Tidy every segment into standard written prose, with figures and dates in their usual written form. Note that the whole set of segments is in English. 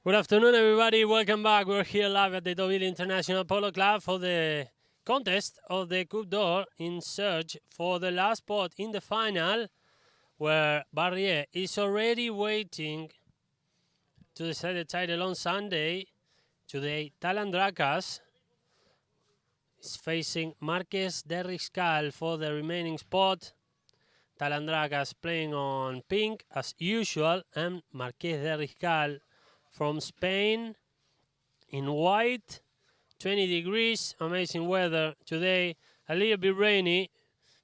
Good afternoon, everybody. Welcome back. We're here live at the Deauville International Polo Club for the contest of the Coupe d'Or in search for the last spot in the final, where Barrier is already waiting to decide the title on Sunday. Today, Talandrakas is facing Marqués de Riscal for the remaining spot. Talandrakas playing on pink as usual, and Marqués de Riscal from Spain in white. 20 degrees, amazing weather today. A little bit rainy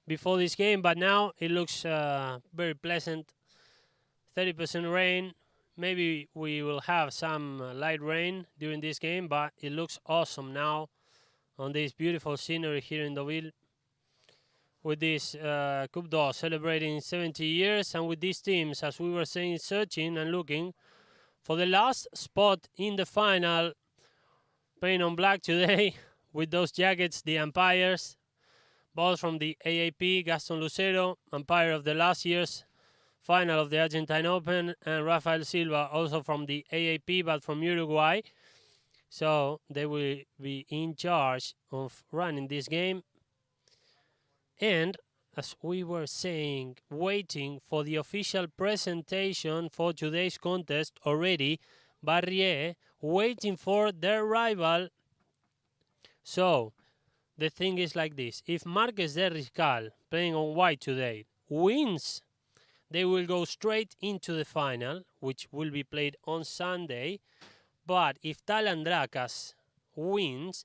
before this game, but now it looks very pleasant. 30% rain. Maybe we will have some light rain during this game, but it looks awesome now on this beautiful scenery here in Deauville, with this Coupe d'Or celebrating 70 years, and with these teams, as we were saying, searching and looking for the last spot in the final. Playing on black today with those jackets, the umpires, both from the AAP, Gaston Lucero, umpire of the last year's final of the Argentine Open, and Rafael Silva, also from the AAP, but from Uruguay. So they will be in charge of running this game. And as we were saying, waiting for the official presentation for today's contest already, Barrier waiting for their rival. So the thing is like this: if Marqués de Riscal, playing on white today, wins, they will go straight into the final, which will be played on Sunday. But if Talandrakas wins,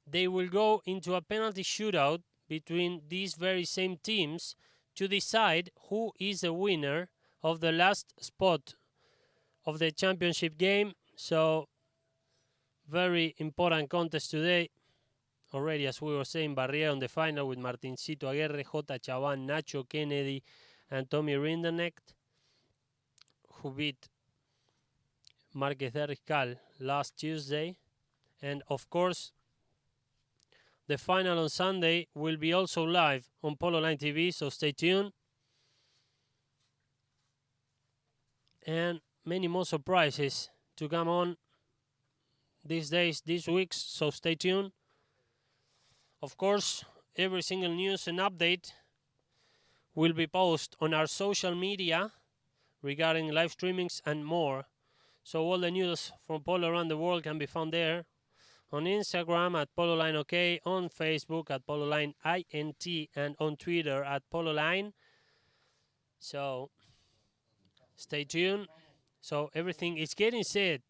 they will go into a penalty shootout between these very same teams to decide who is the winner of the last spot of the championship game. So very important contest today. Already, as we were saying, Barrier on the final with Martincito Aguirre, J. Chaban, Nacho Kennedy, and Tommy Rinderknecht, who beat Marqués de Riscal last Tuesday. And of course, the final on Sunday will be also live on Polo Line TV, so stay tuned. And many more surprises to come on these days, these weeks, so stay tuned. Of course, every single news and update will be posted on our social media regarding live streamings and more. So all the news from polo around the world can be found there. On Instagram at PoloLineOK, on Facebook at PoloLineINT, and on Twitter at PoloLine. So stay tuned. So everything is getting set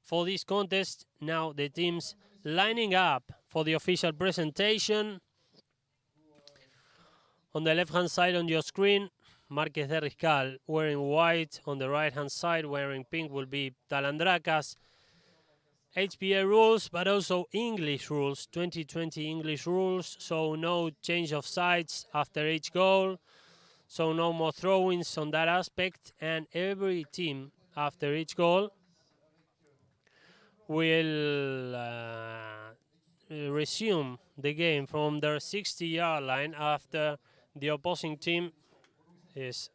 for this contest. Now the teams lining up for the official presentation. On the left-hand side on your screen, Marqués de Riscal wearing white. On the right-hand side, wearing pink, will be Talandrakas. HPA rules, but also English rules, 2020 English rules. So no change of sides after each goal. So no more throw-ins on that aspect. And every team after each goal will resume the game from their 60-yard line after the opposing team has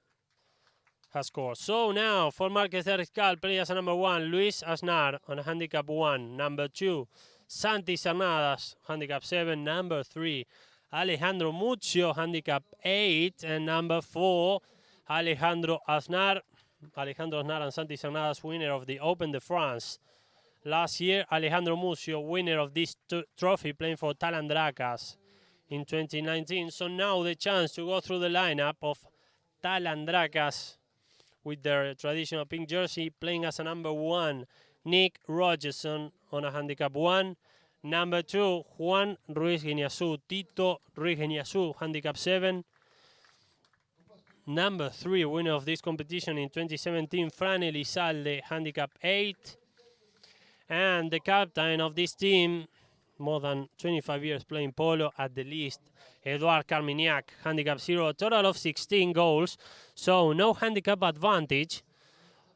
scored. So now for Marqués de Riscal, players number 1, Luis Aznar on handicap 1. Number 2, Santi Cernadas, handicap 7. Number 3, Alejandro Muccio, handicap 8. And number 4, Alejandro Aznar. Alejandro Aznar and Santi Cernadas, winner of the Open de France last year. Alejandro Muccio, winner of this trophy, playing for Talandrakas in 2019. So now the chance to go through the lineup of Talandrakas with their traditional pink jersey, playing as a number 1, Nick Rogerson on a handicap 1. Number 2, Juan Ruiz Guiñazú, Tito Ruiz Guiñazú, handicap 7. Number 3, winner of this competition in 2017, Fran Elizalde, handicap 8. And the captain of this team, more than 25 years playing polo at the least, Eduard Carmignac, handicap 0, a total of 16 goals. So no handicap advantage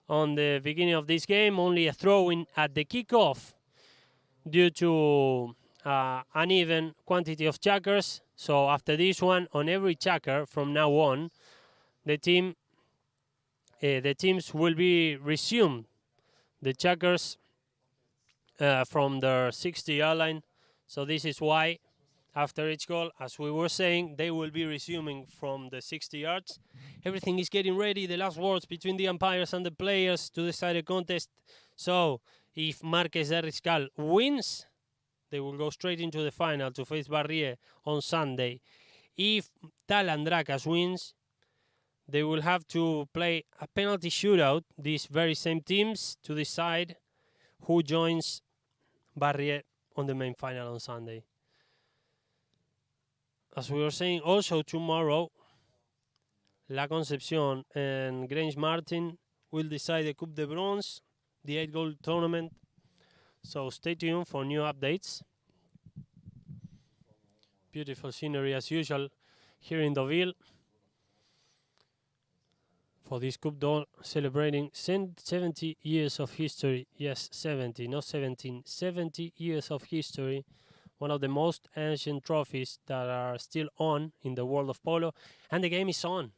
on the beginning of this game, only a throw-in at the kickoff due to uneven quantity of checkers. So after this one, on every checker from now on, the teams will be resumed the checkers from their 60-yard line. So this is why, after each goal, as we were saying, they will be resuming from the 60 yards. Everything is getting ready. The last words between the umpires and the players to decide the contest. So if Marqués de Riscal wins, they will go straight into the final to face Barrier on Sunday. If Talandracas wins, they will have to play a penalty shootout, these very same teams, to decide who joins Barrier on the main final on Sunday. As we were saying, also tomorrow, La Concepción and Grange Martin will decide the Coupe de Bronze, the 8-goal tournament. So stay tuned for new updates. Beautiful scenery as usual here in Deauville for this Coupe d'Or, celebrating 70 years of history. Yes, 70, not 17. 70 years of history. One of the most ancient trophies that are still on in the world of polo. And the game is on.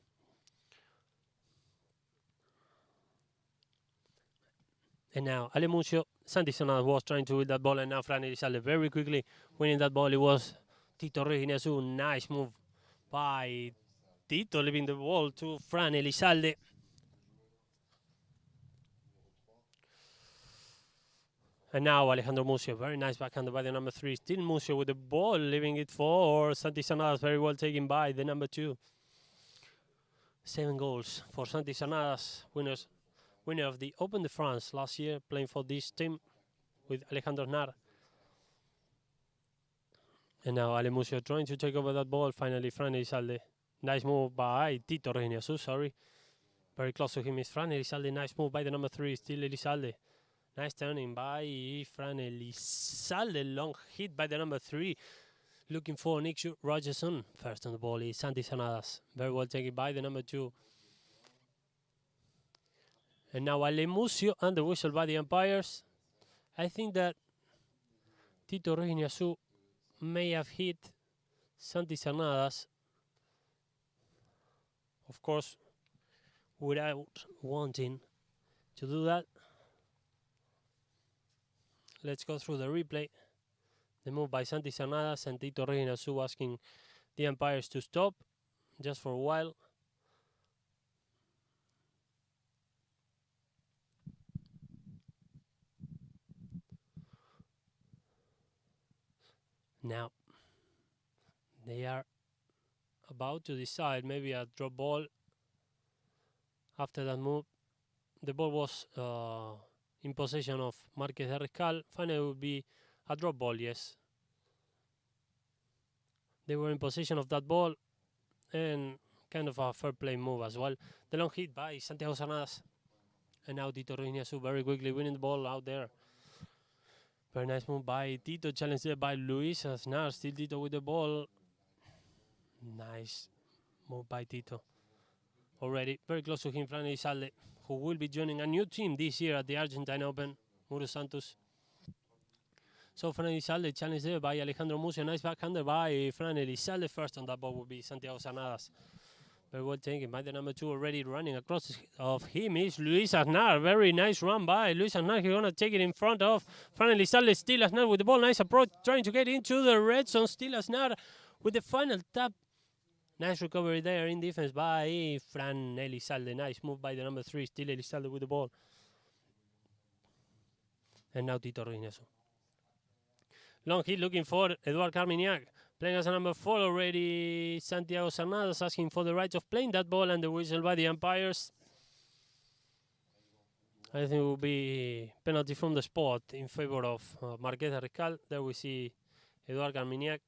And now, Ale Mucio, Santi Sonadas was trying to win that ball, and now Fran Elizalde very quickly winning that ball. It was Tito Reginazu. Nice move by Tito, leaving the ball to Fran Elizalde. And now Alejandro Mucio, very nice backhander by the number 3. Still Mucio with the ball, leaving it for Santi Sonadas, very well taken by the number 2. 7 goals for Santi Sonadas, winner of the Open de France last year, playing for this team with Alejandro Aznar. And now Ale Mucio trying to take over that ball. Finally, Fran Elizalde. Nice move by Tito Reginazu, sorry. Very close to him is Fran Elizalde. Nice move by the number 3, still Elizalde. Nice turning by Fran Elizalde. Long hit by the number 3. Looking for Nick Rogerson. First on the ball is Santi Sonadas. Very well taken by the number 2. And now Ale Mucio and the whistle by the umpires. I think that Tito Reginazu may have hit Santi Sonadas. Of course, without wanting to do that. Let's go through the replay. The move by Santi Sonadas and Tito Reginazu asking the umpires to stop just for a while. Now, they are about to decide maybe a drop ball. After that move, the ball was in possession of Marqués de Riscal. Finally, it would be a drop ball, yes. They were in possession of that ball and kind of a fair play move as well. The long hit by Santiago Sonadas. And now Tito Reginazu very quickly winning the ball out there. Very nice move by Tito, challenged there by Luis Aznar. Still Tito with the ball. Nice move by Tito. Already very close to him, Fran Elizalde, who will be joining a new team this year at the Argentine Open, Muro Santos. So Fran Elizalde challenged there by Alejandro Mucio. Nice backhander by Fran Elizalde. First on that ball will be Santiago Sonadas. Very well taken by the number 2, already running across of him is Luis Aznar. Very nice run by Luis Aznar. He's going to take it in front of Fran Elizalde. Still Aznar with the ball. Nice approach, trying to get into the red zone. Still Aznar with the final tap. Nice recovery there in defense by Fran Elizalde. Nice move by the number 3. Still Elizalde with the ball. And now Tito Reginazu. Long hit looking for Eduard Carmignac. Playing as a number 4 already. Santiago Sonadas asking for the right of playing that ball, and the whistle by the umpires. I think it will be penalty from the spot in favor of Marqués de Riscal. There we see Eduard Carmignac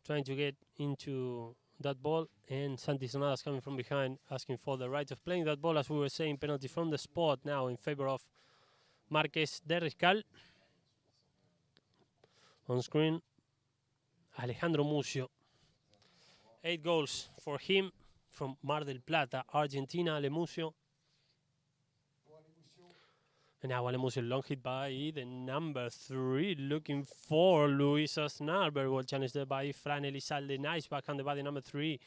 trying to get into that ball, and Santi Sonadas coming from behind asking for the right of playing that ball. As we were saying, penalty from the spot now in favor of Marqués de Riscal. On screen, Alejandro Mucio. 8 goals for him from Mar del Plata, Argentina. Ale Mucio. And now Ale Mucio, long hit by the number 3, looking for Luis Aznar. Very well challenged there by Fran Elizalde. Nice backhand by the number 3.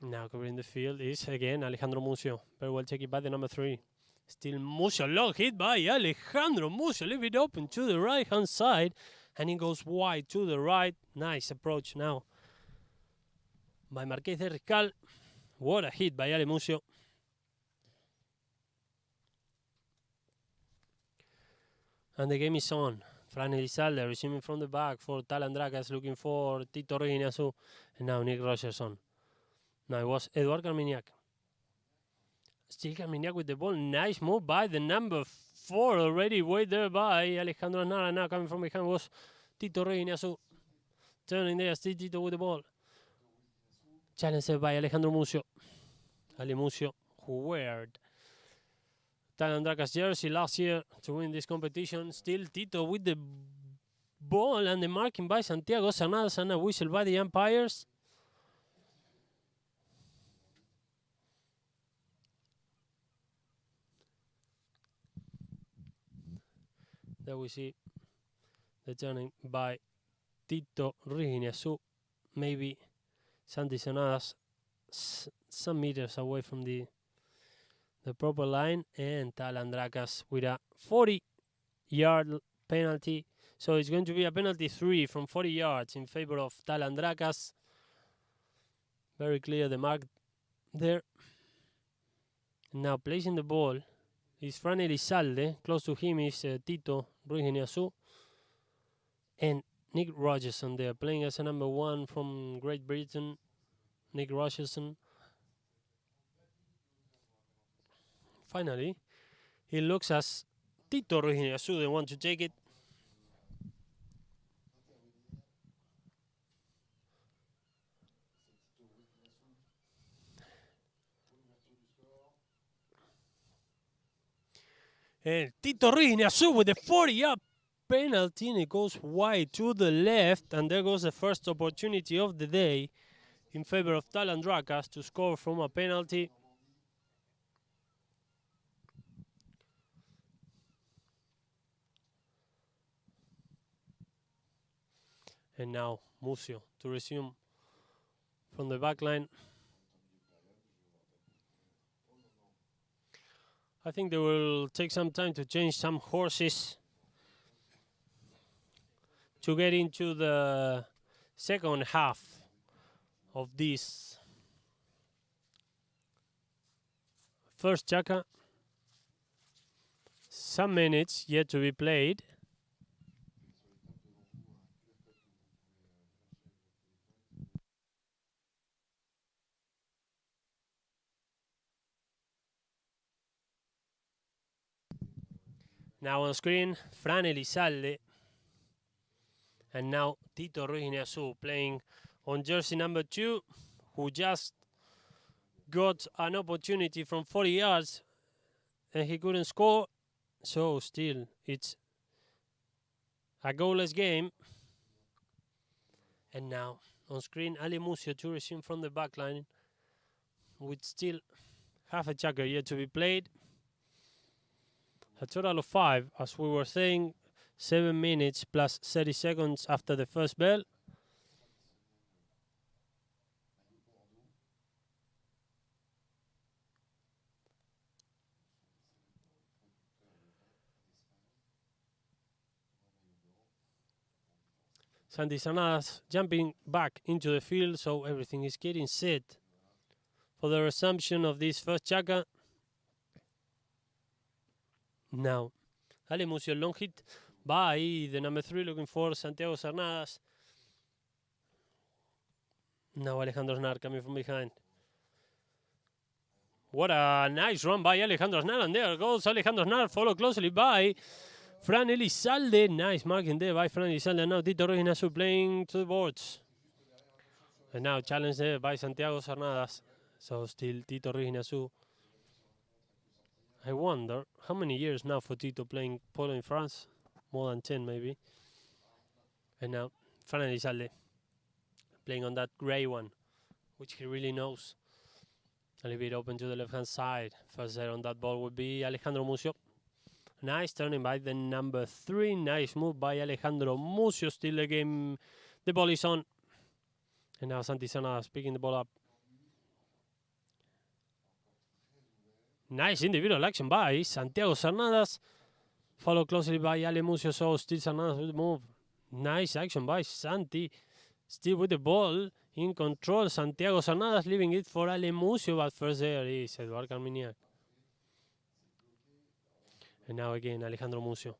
Now covering the field is again Alejandro Mucio. Very well taken by the number 3. Still Mucio, long hit by Alejandro Mucio. Leave it open to the right-hand side. And it goes wide to the right. Nice approach now by Marquez de Riscal. What a hit by Ale Mucio. And the game is on. Fran Elizalde receiving from the back for Talandracas, looking for Tito Reginazu. And now Nick Rogerson. Now it was Eduard Carmignac. Still Carmignac with the ball. Nice move by the number 4 already. Wait there by Alejandro Nara. Now coming from behind was Tito Reginazu. Turning there, still Tito with the ball. Challenged by Alejandro Mucio. Ale Mucio, who weared Talandracas jersey last year to win this competition. Still Tito with the ball and the marking by Santiago Cernadas and a whistle by the umpires. There we see the turning by Tito Reginazu. Maybe Santi Cernadas some meters away from the proper line, and Talandracas with a 40-yard penalty. So it's going to be a penalty 3 from 40 yards in favor of Talandracas. Very clear the mark there. Now placing the ball is Fran Elizalde. Close to him is Tito Reginazu and Nick Rogerson there, playing as a number 1 from Great Britain. Nick Rogerson. Finally, it looks as Tito Reginazu, the one to take it. And Tito Reginazu with the 40-yard penalty, and it goes wide to the left, and there goes the first opportunity of the day in favor of Talandracas to score from a penalty. And now Mucio to resume from the back line. I think they will take some time to change some horses to get into the second half of this first chaka. Some minutes yet to be played. Now on screen, Fran Elizalde. And now Tito Reginazu playing on jersey number 2, who just got an opportunity from 40 yards and he couldn't score. So still, it's a goalless game. And now on screen, Ale Mucio to resume from the back line with still half a chaka yet to be played. A total of 5, as we were saying, 7 minutes plus 30 seconds after the first bell. Santi Cernadas jumping back into the field, so everything is getting set for the resumption of this first chaka. Now, Ale Mucio, long hit by the number 3, looking for Santiago Cernadas. Now Alejandro Aznar coming from behind. What a nice run by Alejandro Aznar, and there goes Alejandro Aznar, followed closely by Fran Elizalde. Nice marking there by Fran Elizalde. And now Tito Reginazu playing to the boards. And now challenged there by Santiago Cernadas. So still Tito Reginazu. I wonder how many years now for Tito playing polo in France? More than 10 maybe. And now Fran Elizalde playing on that grey one, which he really knows. A little bit open to the left hand side. First there on that ball would be Alejandro Mucio. Nice turning by the number 3. Nice move by Alejandro Mucio. Still the game, the ball is on. And now Santi Cernadas picking the ball up. Nice individual action by Santiago Cernadas. Followed closely by Ale Mucio, so still Cernadas with the move. Nice action by Santi. Still with the ball. In control, Santiago Cernadas leaving it for Ale Mucio, but first there is Eduard Carminiac. And now again, Alejandro Mucio.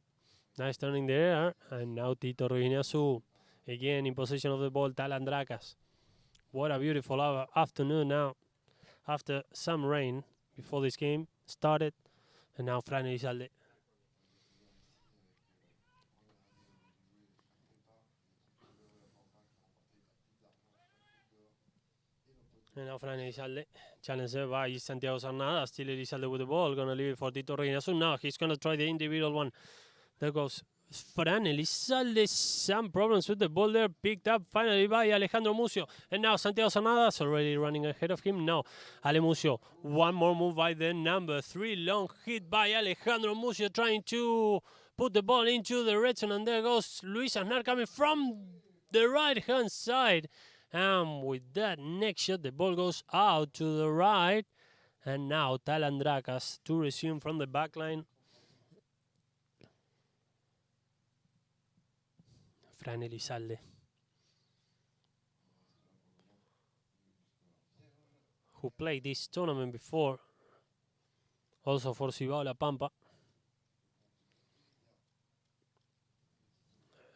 Nice turning the air, and now Tito Ruinazu. Again in possession of the ball, Talandracas. What a beautiful afternoon now. After some rain before this game started, and now Fran Elizalde. And now Fran Elizalde, challenged by Santiago Cernadas. Still Elizalde with the ball, gonna leave it for Tito Ruinazu. Now he's gonna try the individual one. There goes Fran Elizalde. Some problems with the ball there. Picked up finally by Alejandro Mucio. And now Santiago Cernadas already running ahead of him. Now Ale Mucio. One more move by the number 3. Long hit by Alejandro Mucio trying to put the ball into the red zone. And there goes Luis Aznar coming from the right hand side. And with that next shot, the ball goes out to the right. And now Talandracas to resume from the back line. Fran Elizalde, who played this tournament before, also for Cibao La Pampa.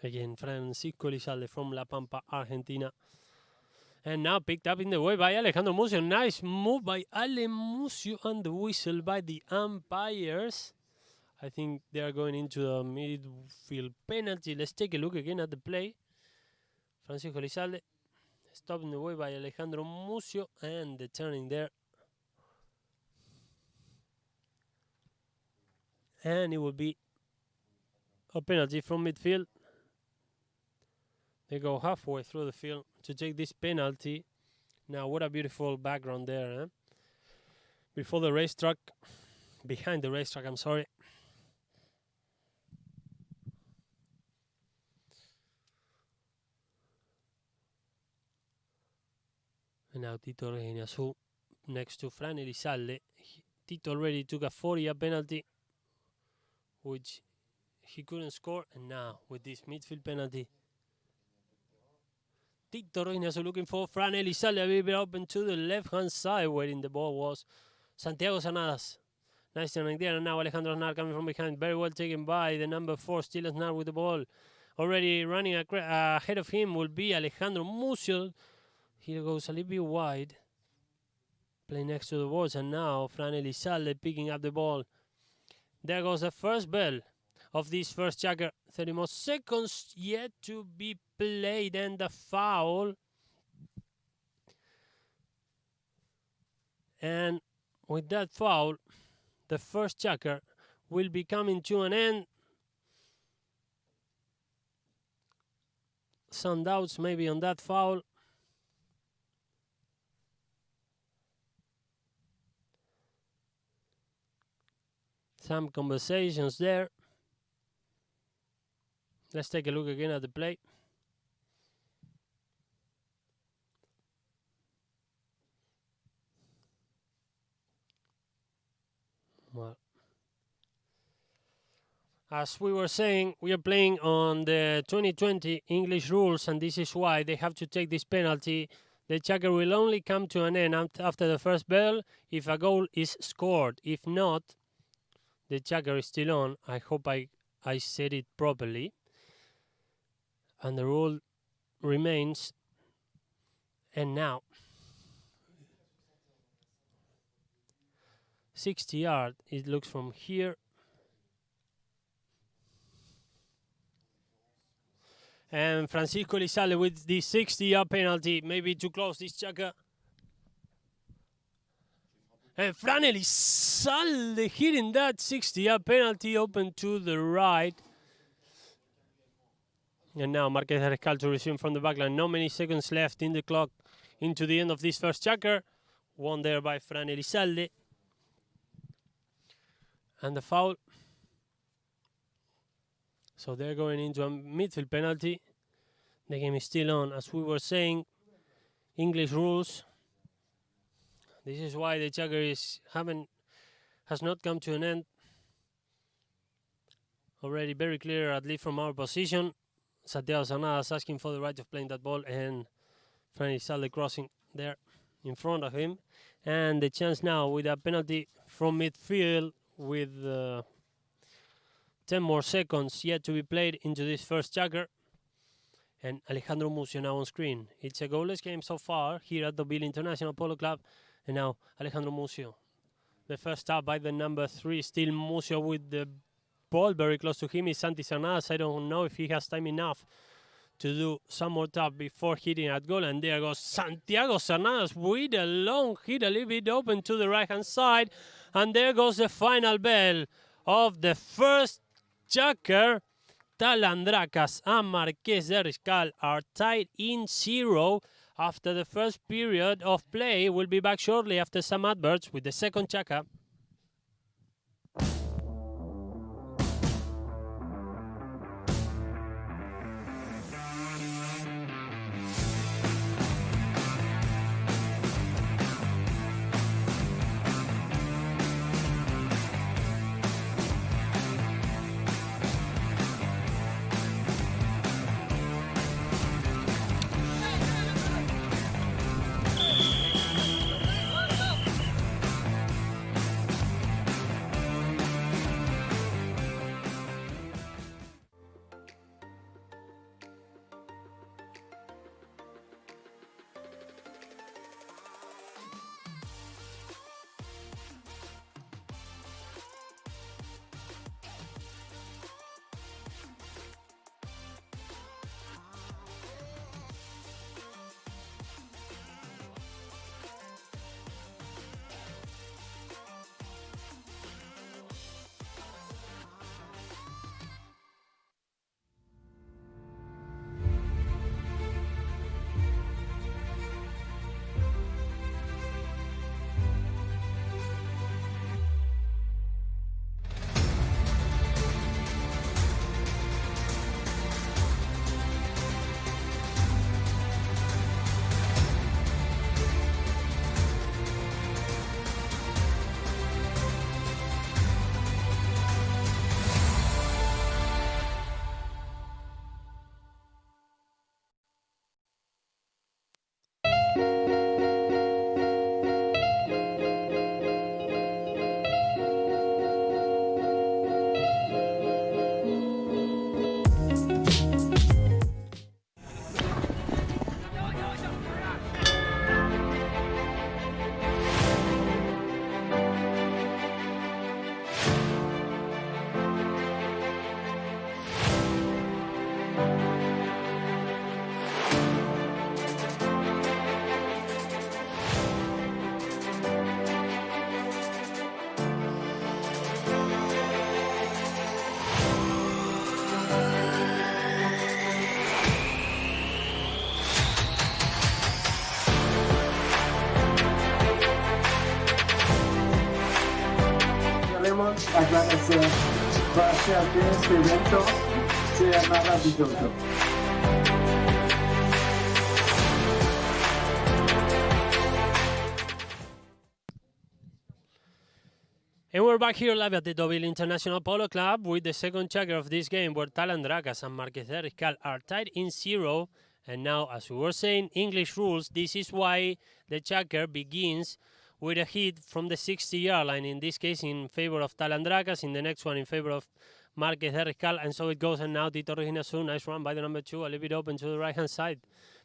Again, Francisco Elizalde from La Pampa, Argentina. And now picked up in the way by Alejandro Mucio. Nice move by Ale Mucio, and the whistle by the umpires. I think they are going into the midfield penalty. Let's take a look again at the play. Francisco Elizalde stopped in the way by Alejandro Mucio, and the turning there. And it will be a penalty from midfield. They go halfway through the field to take this penalty. Now, what a beautiful background there. Before the racetrack, behind the racetrack, I'm sorry. And now Tito Ruinazu next to Fran Elizalde. Tito already took a 40-yard penalty, which he couldn't score. And now, with this midfield penalty, Tito Ruinazu looking for Fran Elizalde, a little bit open to the left-hand side, where the ball was Santiago Cernadas. Nice turning there, and now Alejandro Aznar coming from behind. Very well taken by the number 4, still Aznar with the ball. Already running ahead of him will be Alejandro Mucio. Here goes a little bit wide. Playing next to the balls, and now Fran Elizalde picking up the ball. There goes the first bell of this first checker. 30 more seconds yet to be played, and the foul. And with that foul, the first checker will be coming to an end. Some doubts maybe on that foul. Some conversations there. Let's take a look again at the play. Well, as we were saying, we are playing on the 2020 English rules, and this is why they have to take this penalty. The checker will only come to an end after the first bell if a goal is scored. If not, the checker is still on. I hope I said it properly. And the rule remains. And now, 60 yards, it looks from here. And Francisco Elizalde with the 60-yard penalty, maybe too close this checker. And Fran Elizalde hitting that 60-yard penalty open to the right. And now Marquez Arescal to resume from the backline. Not many seconds left in the clock into the end of this first checker. Won there by Fran Elizalde. And the foul. So they're going into a midfield penalty. The game is still on. As we were saying, English rules. This is why the checker is haven't has not come to an end. Already very clear, at least from our position. Santiago Cernadas asking for the right of playing that ball, and Franny Salde crossing there in front of him. And the chance now with a penalty from midfield with 10 more seconds yet to be played into this first checker. And Alejandro Mucio now on screen. It's a goalless game so far here at the Deauville International Polo Club. And now Alejandro Mucio. The first tap by the number 3, still Mucio with the ball very close to him is Santi Cernadas. I don't know if he has time enough to do some more tap before hitting at goal. And there goes Santiago Cernadas with a long hit, a little bit open to the right-hand side. And there goes the final bell of the first checker. Talandracas and Marqués de Riscal are tied in 0 after the first period of play. We'll be back shortly after some adverts with the second checker. Agradecer para que este evento sea maravilloso. And we're back here live at the Deauville International Polo Club with the second checker of this game, where Talandracas and Marqués de Riscal are tied in 0. And now, as we were saying, English rules, this is why the checker begins with a hit from the 60-yard line, in this case in favor of Talandracas, in the next one in favor of Marqués de Riscal, and so it goes. And now Tito Reginasu, nice run by the number 2, a little bit open to the right-hand side.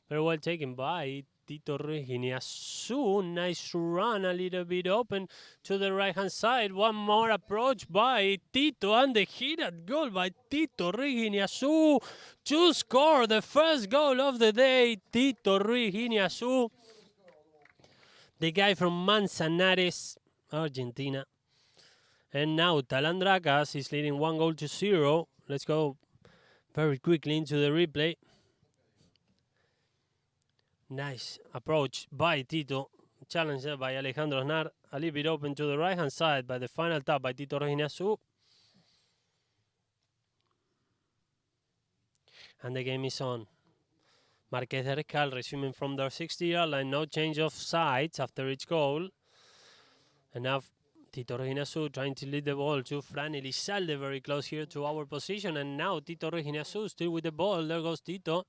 Very well taken by Tito Reginasu, nice run, a little bit open to the right-hand side. One more approach by Tito, and the hit at goal by Tito Reginasu to score the first goal of the day. Tito Reginasu, the guy from Manzanares, Argentina. And now Talandracas is leading 1-0. Let's go very quickly into the replay. Nice approach by Tito. Challenge there by Alejandro Aznar. A little bit open to the right-hand side by the final tap by Tito Reginasu. And the game is on. Marqués de Riscal resuming from their 60-yard line. No change of sides after each goal. And now Tito Reginasu trying to lead the ball to Fran Elizalde, very close here to our position. And now Tito Reginasu still with the ball. There goes Tito.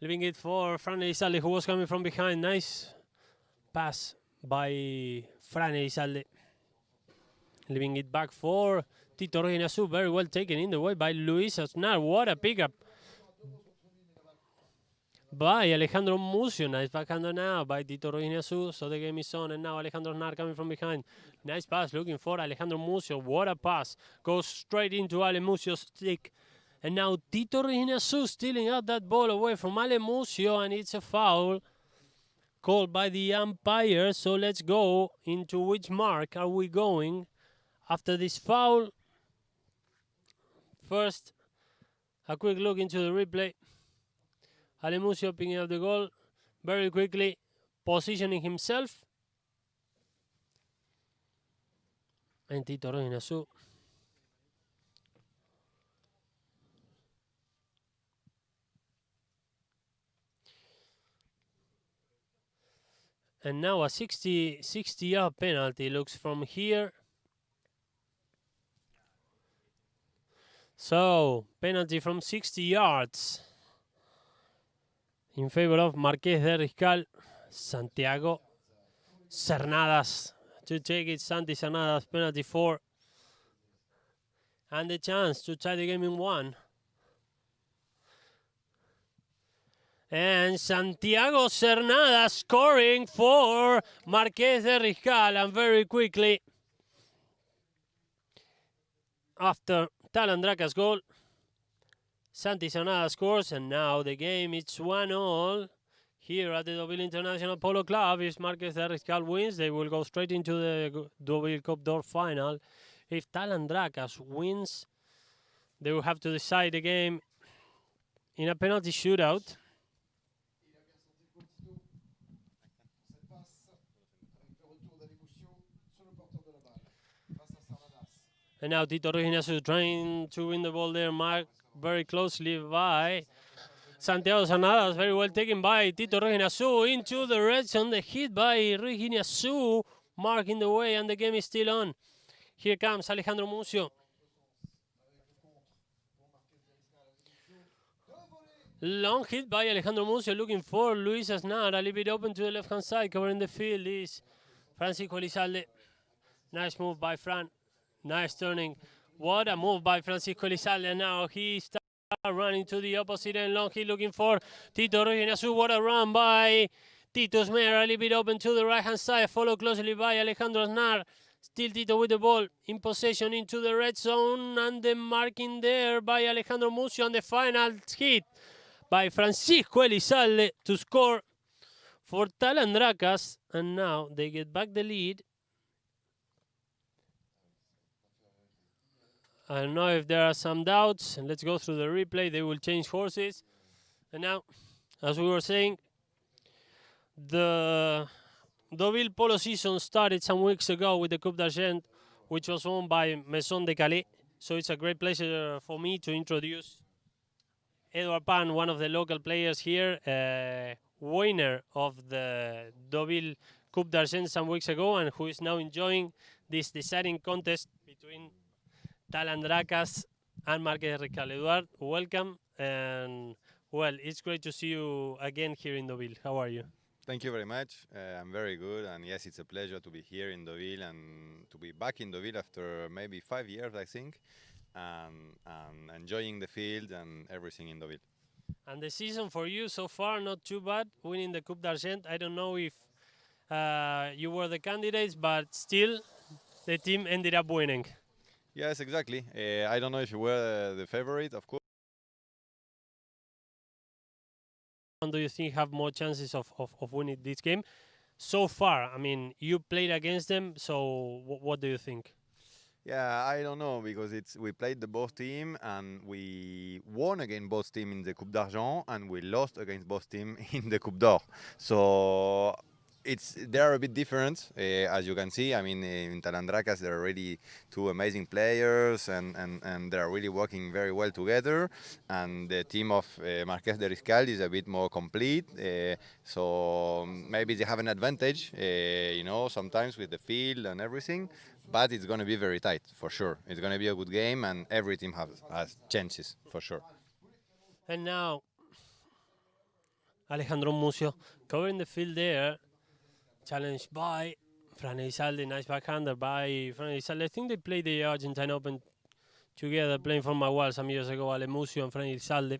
Leaving it for Fran Elizalde, who was coming from behind. Nice pass by Fran Elizalde. Leaving it back for Tito Reginasu. Very well taken in the way by Luis Aznar. What a pickup by Alejandro Mucio. Nice backhander now by Tito Reginasu. So the game is on, and now Alejandro Aznar coming from behind. Nice pass looking for Alejandro Mucio. What a pass. Goes straight into Ale Mucio's stick. And now Tito Reginasu stealing out that ball away from Ale Mucio, and it's a foul called by the umpire. So let's go into which mark are we going after this foul. First, a quick look into the replay. Ale Mucio picking up the goal very quickly, positioning himself. And Tito Reginasu and now a 60-yard penalty looks from here. So, penalty from 60 yards in favor of Marqués de Riscal. Santiago Cernadas to take it. Santi Cernadas penalty 4. And the chance to tie the game in 1. And Santiago Cernadas scoring for Marqués de Riscal. And very quickly, after Talandraca's goal, Santi Cernadas scores, and now the game is 1-1 here at the Deauville International Polo Club. If Marqués de Riscal wins, they will go straight into the Deauville Coupe d'Or final. If Talandracas wins, they will have to decide the game in a penalty shootout. And now Tito Reginasu trying to win the ball there, marked very closely by Santiago Cernadas. Very well taken by Tito Reginasu into the red zone. The hit by Reginasu marking the way, and the game is still on. Here comes Alejandro Mucio. Long hit by Alejandro Mucio, looking for Luis Aznar. A little bit open to the left-hand side. Covering the field is Francisco Elizalde. Nice move by Fran. Nice turning. What a move by Francisco Elizalde. Now he starts running to the opposite end. Long hit looking for Tito Reginasu. What a run by Tito Smer. A little bit open to the right-hand side. Followed closely by Alejandro Aznar. Still Tito with the ball in possession into the red zone. And the marking there by Alejandro Mucio. And the final hit by Francisco Elizalde to score for Talandracas. And now they get back the lead. I don't know if there are some doubts, and let's go through the replay. They will change horses. And now, as we were saying, the Deauville Polo season started some weeks ago with the Coupe d'Argent, which was won by Maison de Calais. So it's a great pleasure for me to introduce Edouard Pan, one of the local players here, winner of the Deauville Coupe d'Argent some weeks ago, and who is now enjoying this deciding contest between Talandracas and Marqués de Riscal. Eduard, welcome, and well, it's great to see you again here in Deauville. How are you? Thank you very much. I'm very good, and yes, it's a pleasure to be here in Deauville and to be back in Deauville after maybe 5 years, I think, and enjoying the field and everything in Deauville. And the season for you so far, not too bad, winning the Coupe d'Argent. I don't know if you were the candidates, but still, the team ended up winning. Yes, exactly. I don't know if you were the favorite, of course. Do you think have more chances of winning this game? So far, I mean, you played against them, so what do you think? Yeah, I don't know, because we played the both team and we won against both team in the Coupe d'Argent and we lost against both team in the Coupe d'Or. So they are a bit different, as you can see. I mean, in Talandracas there are already two amazing players, and they are really working very well together. And the team of Marqués de Riscal is a bit more complete, so maybe they have an advantage, sometimes with the field and everything. But it's going to be very tight, for sure. It's going to be a good game, and every team has chances, for sure. And now, Alejandro Mucio covering the field there, challenged by Fran Elizalde, nice backhander by Fran Elizalde. I think they played the Argentine Open together, playing for Magual some years ago, Ale Mucio and Fran Elizalde.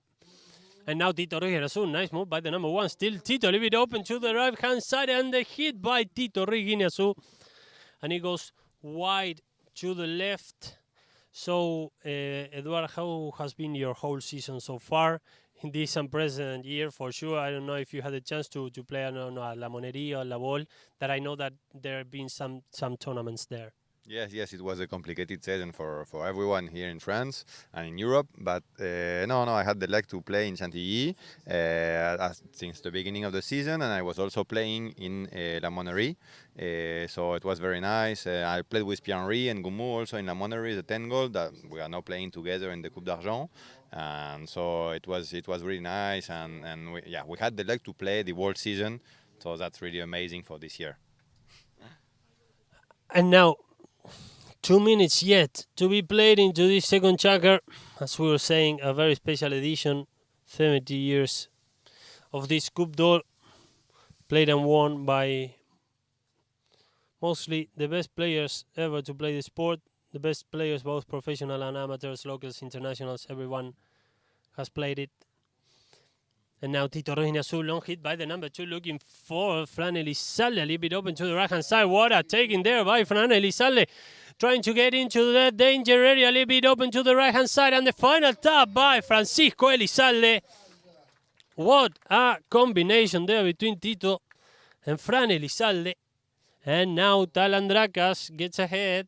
And now Tito Reguinazu, nice move by the number one. Still Tito, leave it open to the right-hand side, and the hit by Tito Reguinazu. And he goes wide to the left. So, Eduard, how has been your whole season so far in this unprecedented year? For sure, I don't know if you had a chance to play, I don't know, at La Monería or La Bol, that I know that there have been some tournaments there. Yes, it was a complicated season for everyone here in France and in Europe. But no, I had the luck to play in Chantilly since the beginning of the season, and I was also playing in La Monnerie. So it was very nice. I played with Pierre-Henri and Goumou also in La Monnerie, the 10 goal that we are now playing together in the Coupe d'Argent. And so it was really nice, and we had the luck to play the whole season. So that's really amazing for this year. And now, 2 minutes yet to be played into this second chapter. As we were saying, a very special edition, 70 years of this Coupe d'Or, played and won by mostly the best players ever to play the sport, the best players, both professional and amateurs, locals, internationals, everyone has played it. And now Tito Reguinazu, long hit by the number 2, looking for Fran Elizalde, a little bit open to the right-hand side. What a taking there by Fran Elizalde, trying to get into the danger area, a little bit open to the right-hand side. And the final tap by Francisco Elizalde. What a combination there between Tito and Fran Elizalde. And now Talandracas gets ahead,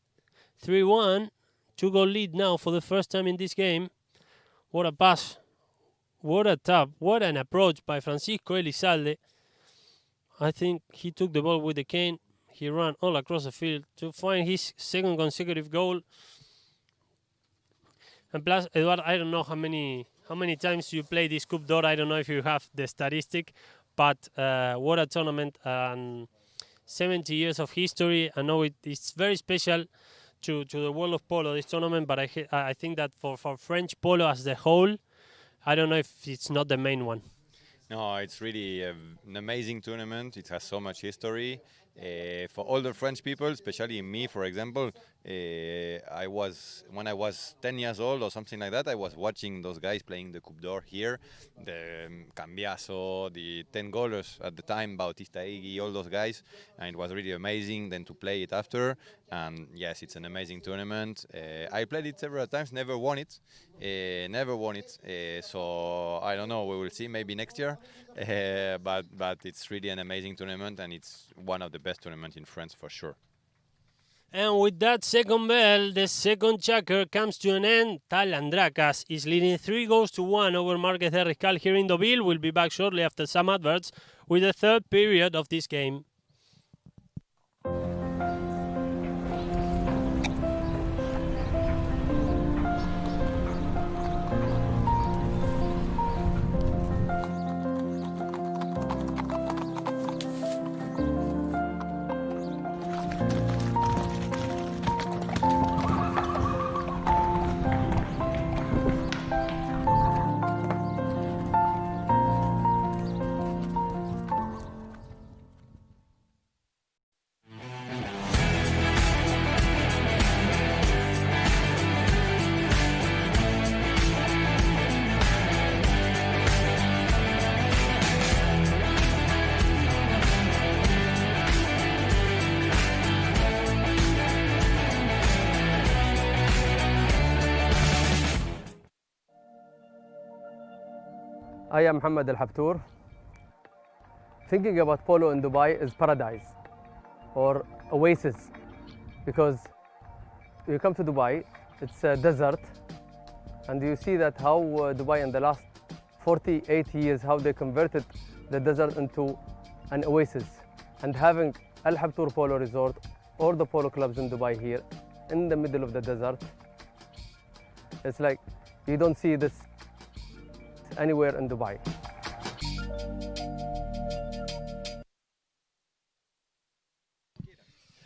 3-1. 2-goal lead now for the first time in this game. What a pass. What a tap, what an approach by Francisco Elizalde. I think he took the ball with the cane. He ran all across the field to find his second consecutive goal. And plus, Eduardo, I don't know how many times you play this Coupe d'Or. I don't know if you have the statistic, but what a tournament, and 70 years of history. I know it's very special to the world of polo, this tournament, but I think that for French polo as a whole, I don't know if it's not the main one. No, it's really an amazing tournament. It has so much history. For all the French people, especially me, for example, when I was 10 years old or something like that, I was watching those guys playing the Coupe d'Or here, the Cambiaso, the 10 goalers at the time, Bautista Higuí, all those guys, and it was really amazing then to play it after. And yes, it's an amazing tournament. I played it several times, never won it. So I don't know, we will see maybe next year. But it's really an amazing tournament, and it's one of the best tournaments in France for sure. And with that second bell, the second chapter comes to an end. Talandracas is leading 3-1 over Marqués de Riscal here in Deauville. We'll be back shortly after some adverts with the third period of this game. I am Mohammed Al Habtour. Thinking about polo in Dubai is paradise or oasis, because you come to Dubai, it's a desert, and you see that how Dubai in the last 48 years, how they converted the desert into an oasis. and having Al Habtoor Polo Resort or the polo clubs in Dubai here in the middle of the desert, it's like you don't see this anywhere in Dubai.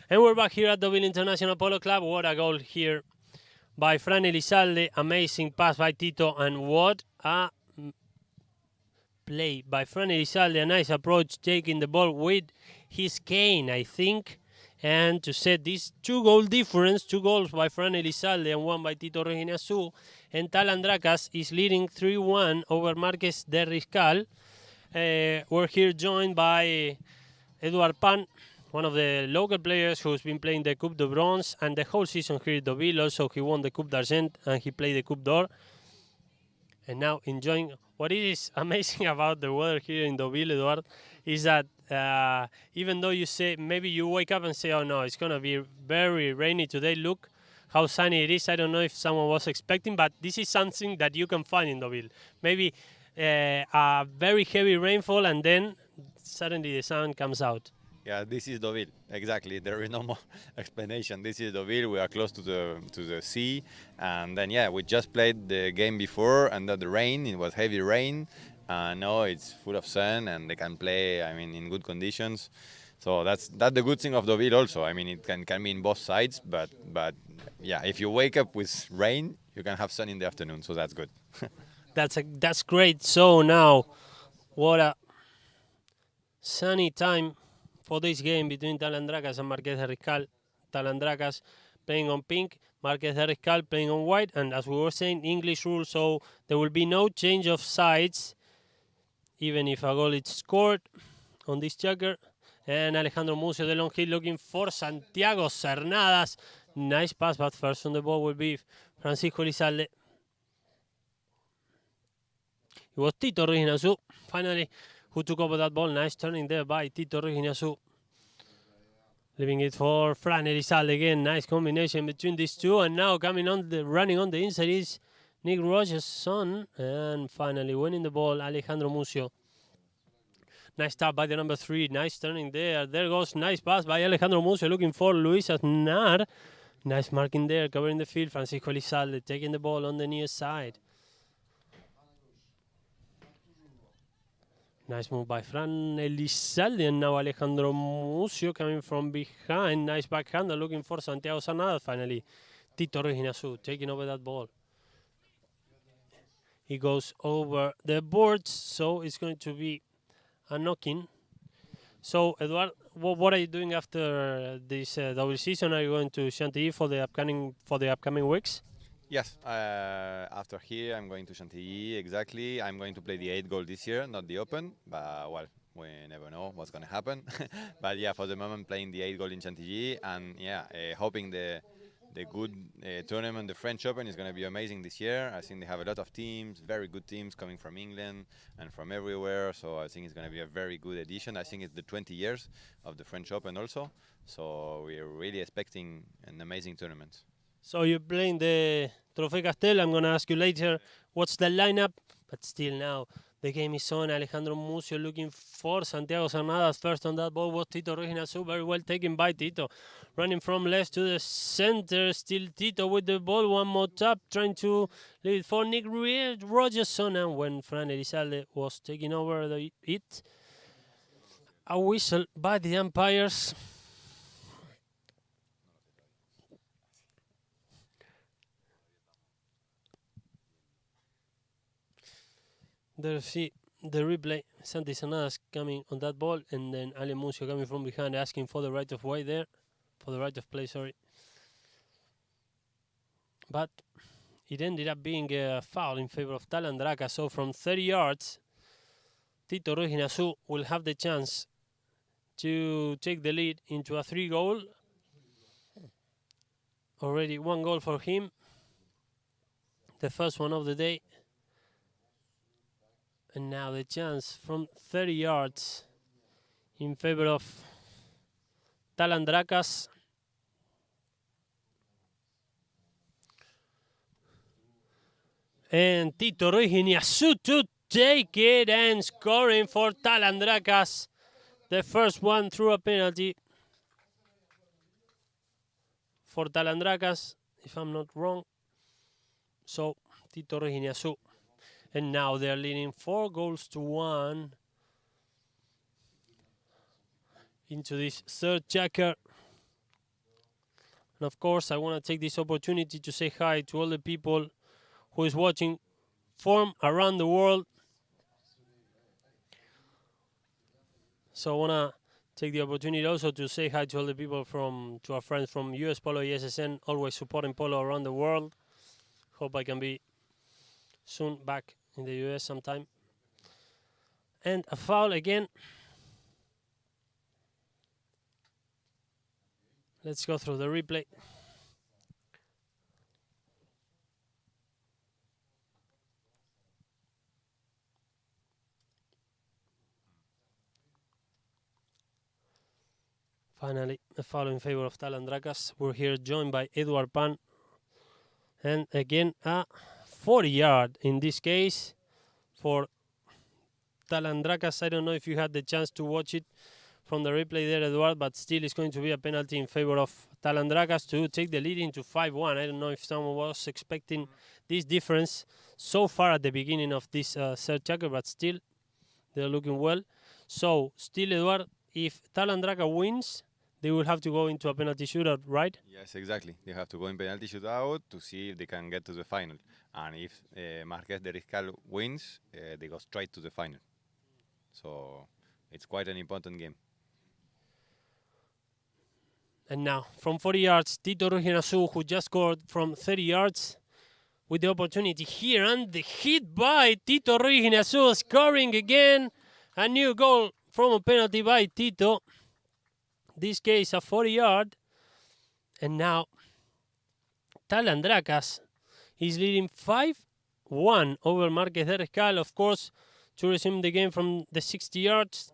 And we're back here at Deauville International Polo Club. What a goal here by Fran Elizalde. Amazing pass by Tito. And what a play by Fran Elizalde. A nice approach, taking the ball with his cane, I think. And to set this 2-goal difference, 2 goals by Fran Elizalde and 1 by Tito Reginasu. And Talandrakas is leading 3-1 over Marquez de Riscal. We're here joined by Eduard Pan, one of the local players who's been playing the Coupe de Bronze and the whole season here at Deauville. Also, he won the Coupe d'Argent and he played the Coupe d'Or. And now enjoying. What is amazing about the weather here in Deauville, Eduard, is that even though you say, maybe you wake up and say, oh no, it's going to be very rainy today, look how sunny it is. I don't know if someone was expecting, but this is something that you can find in Deauville. Maybe a very heavy rainfall and then suddenly the sun comes out. Yeah, this is Deauville. Exactly. There is no more explanation. This is Deauville. We are close to the sea, and then yeah, we just played the game before under the rain. It was heavy rain. Now it's full of sun, and they can play. I mean, in good conditions. So that's the good thing of Deauville also. I mean, it can be in both sides, but yeah, if you wake up with rain, you can have sun in the afternoon. So that's good. That's great. So now, what a sunny time for this game between Talandrakas and Marquez de Riscal. Talandrakas playing on pink, Marquez de Riscal playing on white, and as we were saying, English rules, so there will be no change of sides, even if a goal is scored on this checker. And Alejandro Mucio, the long hit, looking for Santiago Cernadas. Nice pass, but first on the ball will be Francisco Elizalde. It was Tito Reginasu, finally, who took over that ball. Nice turning there by Tito Reginasu. Leaving it for Fran Elizalde again. Nice combination between these two. And now coming on running on the inside is Nick Rogers' son. And finally winning the ball, Alejandro Mucio. Nice start by the number 3. Nice turning there. There goes nice pass by Alejandro Mucio looking for Luis Aznar. Nice marking there, covering the field. Francisco Elizalde taking the ball on the near side. Nice move by Fran Elizalde, and now Alejandro Mucio coming from behind. Nice backhander looking for Santiago Cernadas. Finally, Tito Reginasu taking over that ball. He goes over the boards, so it's going to be a knock-in. So, Eduard, what are you doing after this double season? Are you going to Chantilly for the upcoming weeks? Yes, after here I'm going to Chantilly, exactly. I'm going to play the 8 goal this year, not the Open, but well, we never know what's going to happen. But yeah, for the moment playing the 8 goal in Chantilly, and yeah, hoping the good tournament, the French Open, is going to be amazing this year. I think they have a lot of teams, very good teams coming from England and from everywhere, so I think it's going to be a very good edition. I think it's the 20 years of the French Open also, so we're really expecting an amazing tournament. So you're playing the Trofeo Castel. I'm going to ask you later what's the lineup. But still now, the game is on. Alejandro Mucio looking for Santiago Cernadas. First on that ball was Tito Reginasu. Very well taken by Tito. Running from left to the center. Still Tito with the ball. One more tap. Trying to leave it for Nick Rogerson. And when Fran Elizalde was taking over it, a whistle by the umpires. There see the replay. Santi Cernadas coming on that ball, and then Ale Mucio coming from behind, asking for the right of way there, for the right of play, sorry. But it ended up being a foul in favor of Talandraka. So from 30 yards, Tito Reginasu will have the chance to take the lead into a 3-goal. Already 1 goal for him, the first one of the day. And now the chance from 30 yards in favor of Talandrakas. And Tito Reginasu to take it and scoring for Talandrakas. The first one through a penalty for Talandrakas, if I'm not wrong. So, Tito Reginiasu. And now they're leading 4-1 into this third checker. And of course, I want to take this opportunity to say hi to all the people who is watching from around the world. So I want to take the opportunity also to say hi to all the people to our friends from US Polo ESSN, always supporting polo around the world. Hope I can be soon back in the US sometime. And a foul again. Let's go through the replay. Finally, a foul in favor of Talandrakas. We're here joined by Eduard Pan. And again, a 40-yard in this case for Talandrakas. I don't know if you had the chance to watch it from the replay there, Eduard, but still it's going to be a penalty in favor of Talandrakas to take the lead into 5-1. I don't know if someone was expecting this difference so far at the beginning of this third checker, but still they're looking well. So still, Eduard, if Talandraka wins, they will have to go into a penalty shootout, right? Yes, exactly. They have to go in penalty shootout to see if they can get to the final. And if Marqués de Riscal wins, they go straight to the final. So it's quite an important game. And now, from 40 yards, Tito Reginasu, who just scored from 30 yards, with the opportunity here, and the hit by Tito Reginasu, scoring again. A new goal from a penalty by Tito. This case, a 40-yard. And now, Talandrakas is leading 5-1 over Marqués de Riscal, of course, to resume the game from the 60 yards.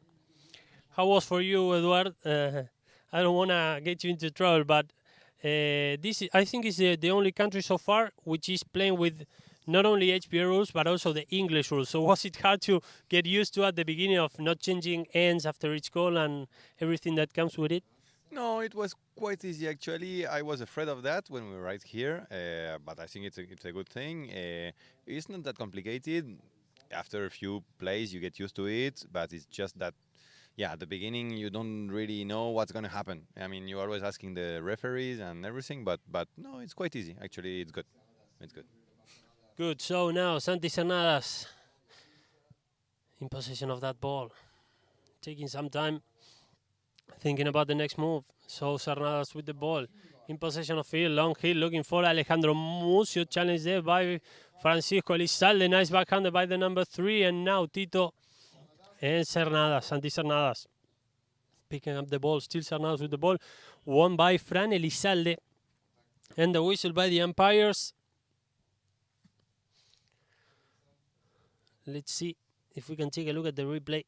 How was for you, Eduard? I don't want to get you into trouble, but this is, I think, is the only country so far which is playing with not only HPA rules but also the English rules. So was it hard to get used to at the beginning of not changing ends after each goal and everything that comes with it? No, it was quite easy actually. I was afraid of that when we were right here, but I think it's a good thing. It's not that complicated. After a few plays, you get used to it, but it's just that, yeah, at the beginning you don't really know what's going to happen. I mean, you're always asking the referees and everything, but no, it's quite easy. Actually, it's good. It's good. Good. So now Santi Cernadas in possession of that ball, taking some time, thinking about the next move. So Cernadas with the ball in possession of field, long hit, looking for Alejandro Mucio, challenge there by Francisco Elizalde, nice backhander by the number 3, and now Tito and Cernadas, Santi Cernadas, picking up the ball, still Cernadas with the ball, won by Fran Elizalde, and the whistle by the umpires. Let's see if we can take a look at the replay.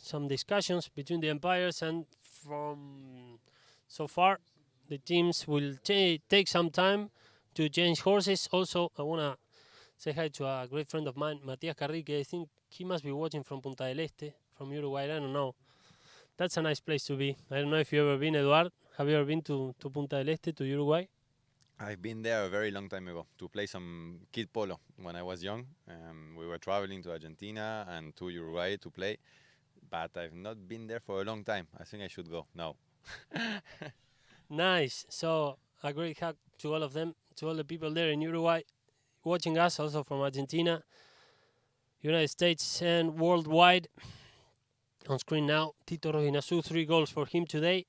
Some discussions between the umpires, and from so far the teams will take some time to change horses. Also, I want to say hi to a great friend of mine, Matias Carrique. I think he must be watching from Punta del Este, from Uruguay. I don't know. That's a nice place to be. I don't know if you've ever been, Eduard. Have you ever been to Punta del Este, to Uruguay? I've been there a very long time ago to play some kid polo when I was young. We were traveling to Argentina and to Uruguay to play, but I've not been there for a long time. I think I should go now. Nice. So a great hug to all of them, to all the people there in Uruguay watching us, also from Argentina, United States, and worldwide. On screen now, Tito Reginasu, 3 goals for him today.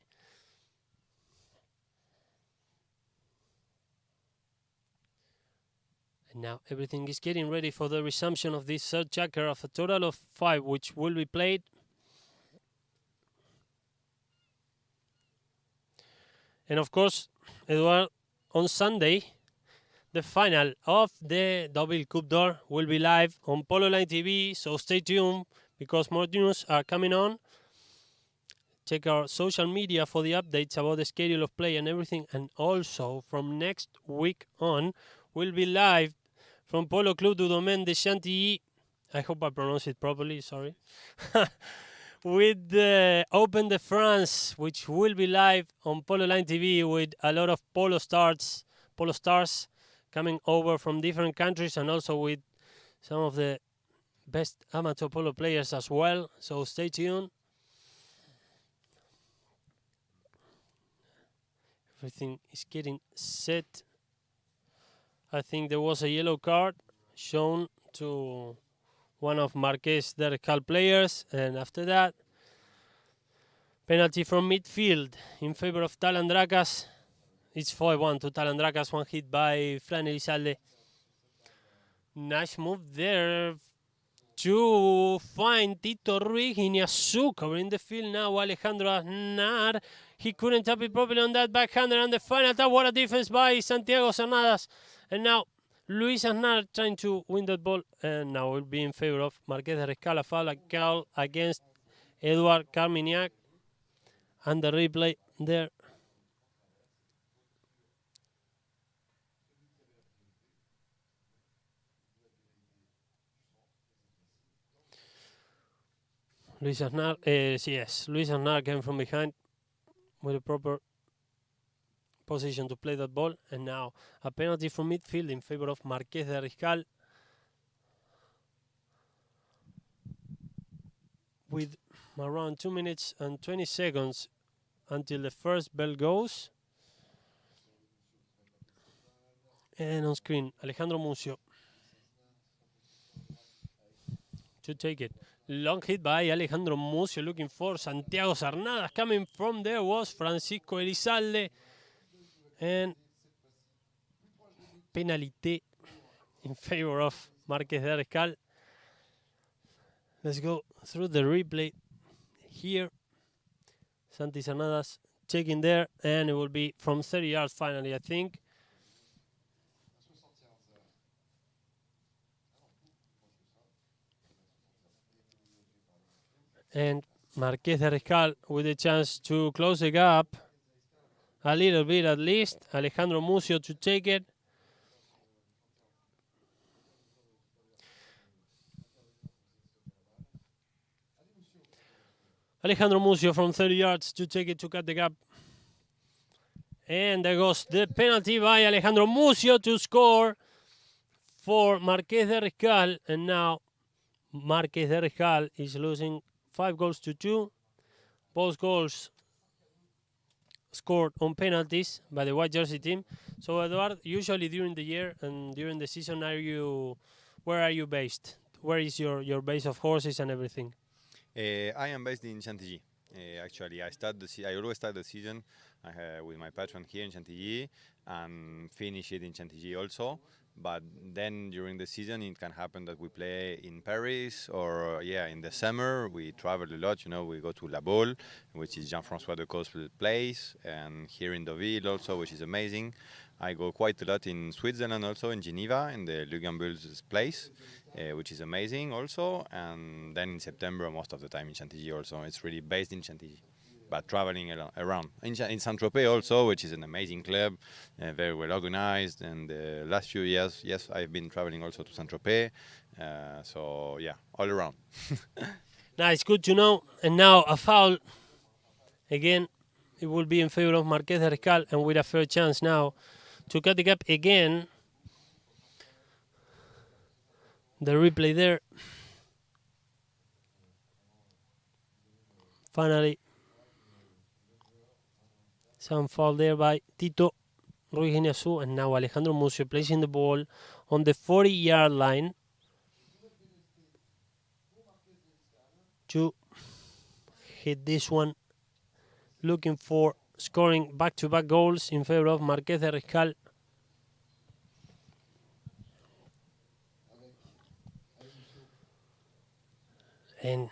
And now everything is getting ready for the resumption of this third checker of a total of 5, which will be played. And of course, Eduard, on Sunday, the final of the Deauville Coupe d'Or will be live on Polo Line TV, so stay tuned because more news are coming on. check our social media for the updates about the schedule of play and everything. And also, from next week on, we'll be live from Polo Club du Domaine de Chantilly. I hope I pronounced it properly, sorry. With the Open de France, which will be live on Polo Line TV with a lot of polo stars coming over from different countries, and also with some of the best amateur polo players as well. So stay tuned. Everything is getting set. I think there was a yellow card shown to one of Marquez de Riscal players, and after that, penalty from midfield in favor of Talandrakas. It's 4-1 to Talandrakas, one hit by Fran Elizalde. Nice move there to find Tito Ruiz. Iñazú covering the field now. Alejandro Aznar. He couldn't tap it properly on that backhander, and the final tap. What a defense by Santiago Cernadas. And now Luis Aznar trying to win that ball, and now will be in favor of Marquez de Riscal. A foul against Eduard Carmignac, and the replay there. Luis Aznar, yes, Luis Aznar came from behind with a proper position to play that ball, and now a penalty from midfield in favor of Marquez de Riscal. With around 2 minutes and 20 seconds until the first bell goes. And on screen, Alejandro Mucio to take it. Long hit by Alejandro Mucio, looking for Santiago Cernadas. Coming from there was Francisco Elizalde. And penalty in favor of Marquez de Riscal. Let's go through the replay here. Santi Cernadas checking there, and it will be from 30 yards finally, I think. And Marquez de Riscal with a chance to close the gap a little bit at least. Alejandro Mucio to take it. Alejandro Mucio from 30 yards to take it to cut the gap. And there goes the penalty by Alejandro Mucio to score for Marquez de Riscal. And now Marquez de Riscal is losing 5-2. Both goals scored on penalties by the white jersey team. So Eduard, usually during the year and during the season, where are you based? Where is your base of horses and everything? I am based in Chantilly. Actually, I always start the season with my patron here in Chantilly and finish it in Chantilly also. But then during the season, it can happen that we play in Paris, or in the summer we travel a lot. We go to La Baule, which is Jean-François Decause's place, and here in Deauville also, which is amazing. I go quite a lot in Switzerland also, in Geneva, in the Luganbüll's place, which is amazing also. And then in September, most of the time in Chantilly also. It's really based in Chantilly, but traveling around. In Saint-Tropez also, which is an amazing club, very well organized. And the last few years, yes, I've been traveling also to Saint-Tropez. So, yeah, all around. Nice, good to know. And now a foul. Again, it will be in favor of Marquez de Riscal, and with a fair chance now to cut the gap again. The replay there. Finally, some foul there by Tito Ruiz Iñazú, and now Alejandro Mucio placing the ball on the 40-yard line to hit this one, looking for scoring back-to-back goals in favor of Marquez de Riscal. And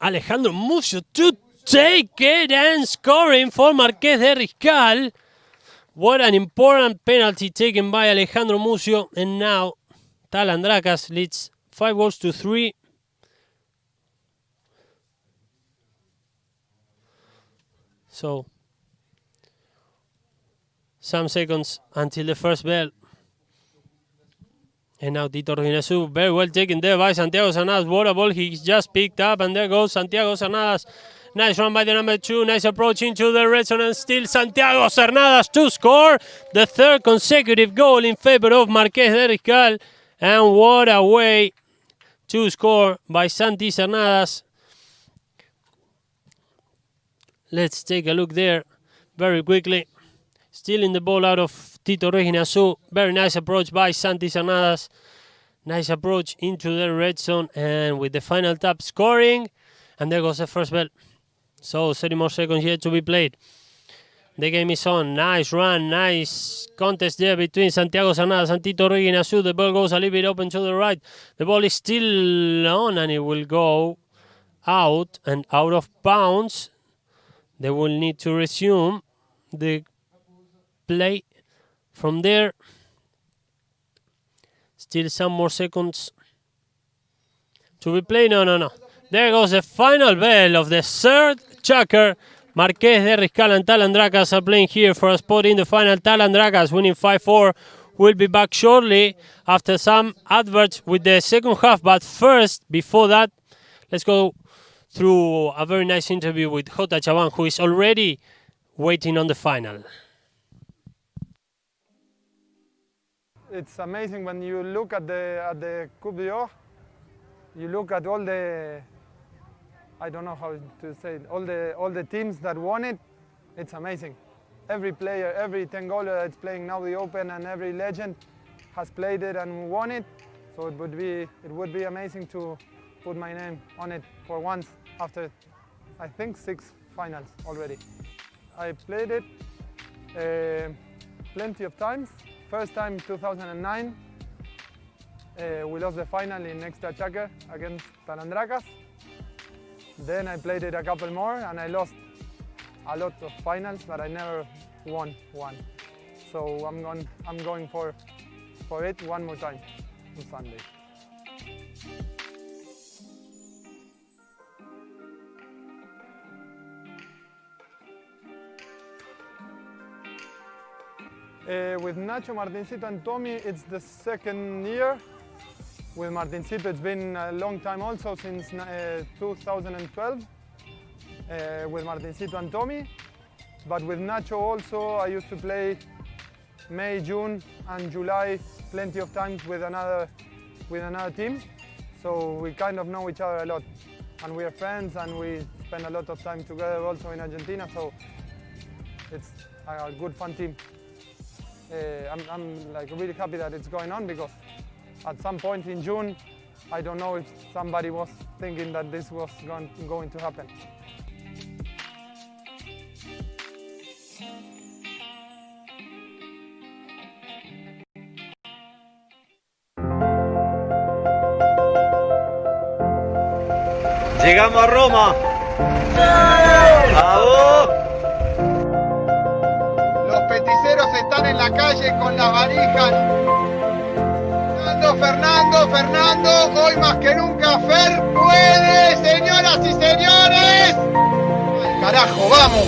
Alejandro Mucio to take it and scoring for Marquez de Riscal. What an important penalty taken by Alejandro Mucio. And now Talandrakas leads 5-3. So some seconds until the first bell. And now Tito Reginasu, very well taken there by Santiago Cernadas. What a ball he just picked up, and there goes Santiago Cernadas. Nice run by the number 2, nice approach into the red zone, and still Santiago Cernadas to score the third consecutive goal in favor of Marqués de Riscal. And what a way to score by Santi Cernadas. Let's take a look there very quickly. Stealing the ball out of Tito Reginasu. Very nice approach by Santi Cernadas. Nice approach into the red zone, and with the final tap scoring. And there goes the first bell. So 30 more seconds yet to be played. The game is on. Nice run, nice contest there between Santiago Cernadas and Tito Reginasu. The ball goes a little bit open to the right. The ball is still on, and it will go out and out of bounds. They will need to resume the play from there. Still some more seconds to be played. No. There goes the final bell of the third chukker. Marqués de Riscal and Talandracas are playing here for a spot in the final. Talandracas winning 5-4. We'll be back shortly after some adverts with the second half. But first, before that, let's go through a very nice interview with Jota Chaban, who is already waiting on the final. It's amazing when you look at the Coupe d'Or. You look at all the, I don't know how to say it, all the teams that won it. It's amazing. Every player, every 10-goaler that's playing now the Open, and every legend has played it and won it. So it would be amazing to put my name on it for once after, I think, 6 finals already. I played it plenty of times. First time 2009, we lost the final in extra chukker against Talandracas. Then I played it a couple more, and I lost a lot of finals, but I never won one. So I'm going for it one more time on Sunday. With Nacho, Martincito and Tommy, it's the second year. With Martincito, it's been a long time also, since 2012, with Martincito and Tommy. But with Nacho also, I used to play May, June and July plenty of times with another team. So we kind of know each other a lot. And we are friends, and we spend a lot of time together also in Argentina, so it's a good fun team. I'm like really happy that it's going on, because at some point in June, I don't know if somebody was thinking that this was going to happen. Llegamos a Roma. ¡Bravo! Los peticeros están en la calle con las valijas. Fernando, hoy más que nunca Fer puede, señoras y señores. ¡Al carajo, vamos!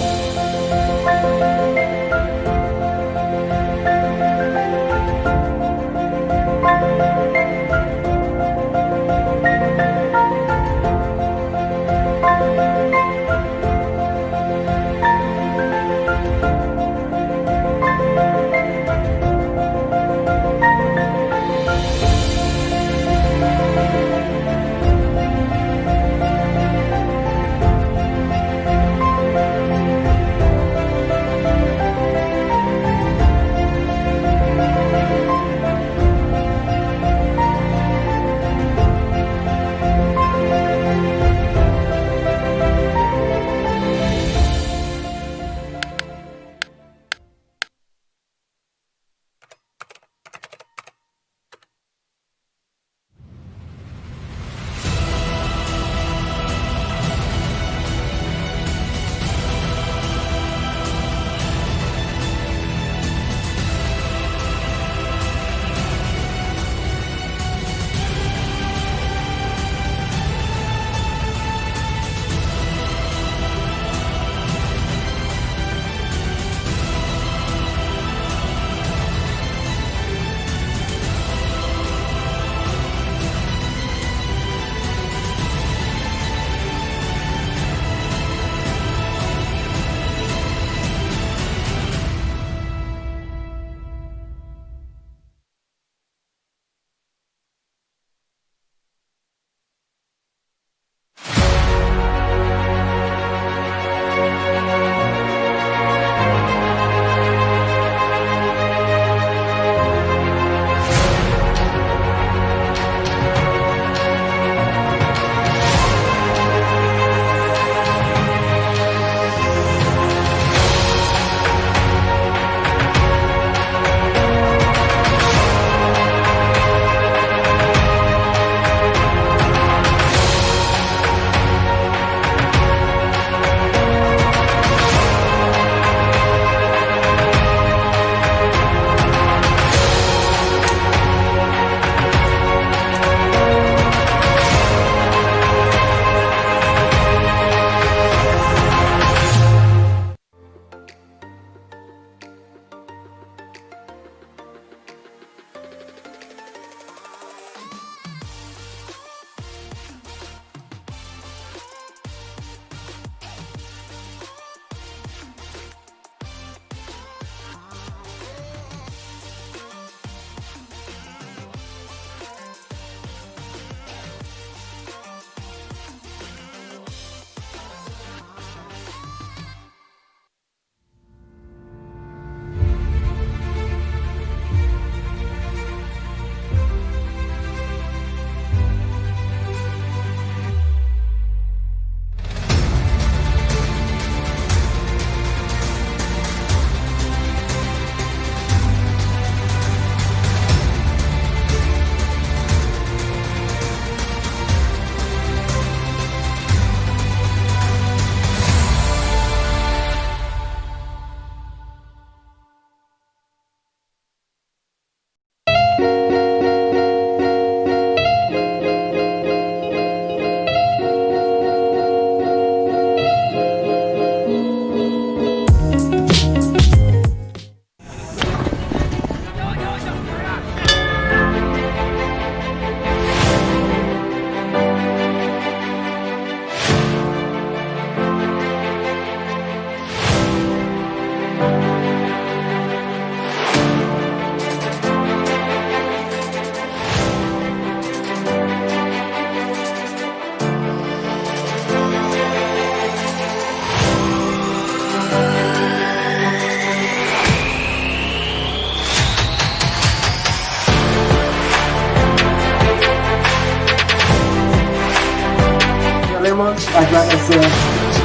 agradecer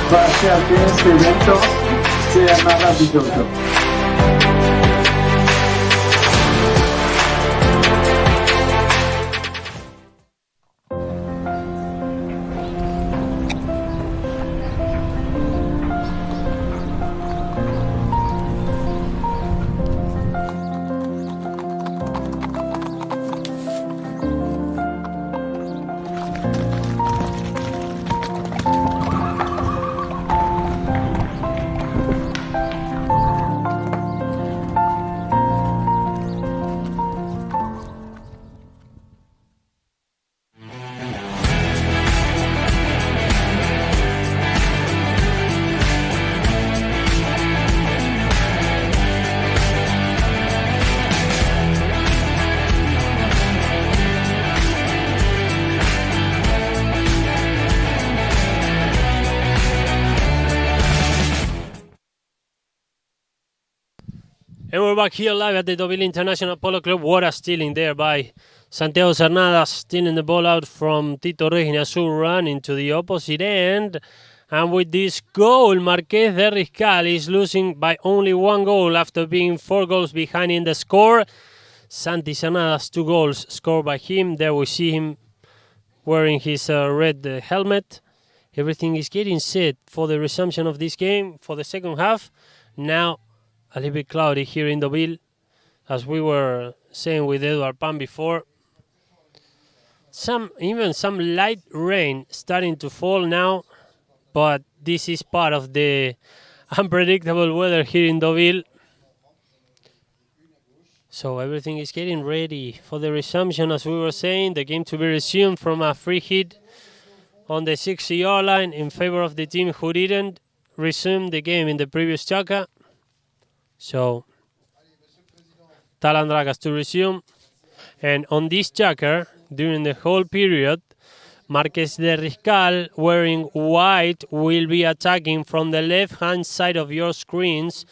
por hacer que este evento sea maravilloso. And we're back here live at the Deauville International Polo Club. What a stealing there by Santiago Cernadas, stealing the ball out from Tito Reginasu, running to the opposite end. And with this goal, Marquez de Riscal is losing by only 1 goal after being 4 goals behind in the score. Santi Cernadas, 2 goals scored by him. There we see him wearing his red helmet. Everything is getting set for the resumption of this game for the second half. Now, a little bit cloudy here in Deauville, as we were saying with Edward Pan before. Even some light rain starting to fall now, but this is part of the unpredictable weather here in Deauville. So everything is getting ready for the resumption, as we were saying. The game to be resumed from a free hit on the 60-yard line in favor of the team who didn't resume the game in the previous chaka. So, Talandrakas to resume. And on this chakra, during the whole period, Marquez de Riscal, wearing white, will be attacking from the left-hand side of your screens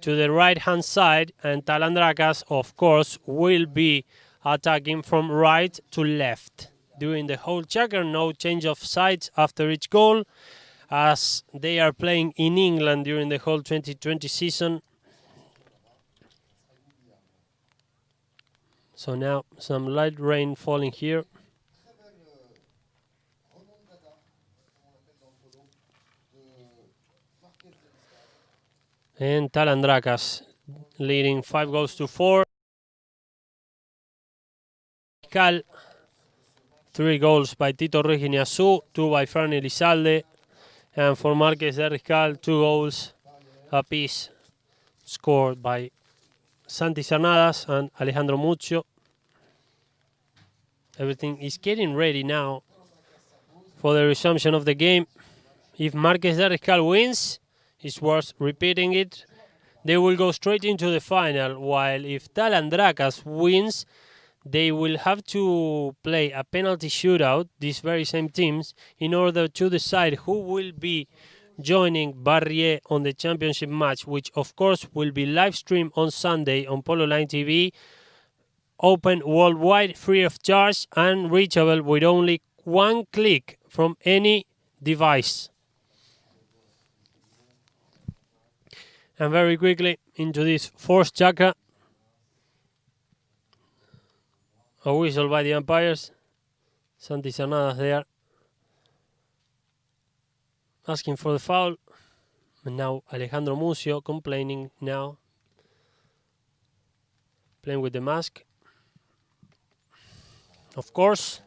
to the right-hand side. And Talandrakas, of course, will be attacking from right to left. During the whole chakra, no change of sides after each goal, as they are playing in England during the whole 2020 season. So now some light rain falling here. And Talandrakas leading 5 goals to 4. Cal, 3 goals by Tito Reginasu, 2 by Fran Elizalde. And for Marquez de Riscal, 2 goals apiece scored by Santi Cernadas and Alejandro Muccio. Everything is getting ready now for the resumption of the game. If Marquez de Riscal wins, it's worth repeating it, they will go straight into the final, while if Talandrakas wins, they will have to play a penalty shootout, these very same teams, in order to decide who will be joining Barrier on the championship match, which of course will be live streamed on Sunday on Polo Line TV, open worldwide, free of charge, and reachable with only 1 click from any device. And very quickly into this fourth chaka. A whistle by the umpires. Santi Cernadas there, asking for the foul. And now Alejandro Muccio complaining now. Playing with the mask. Of course.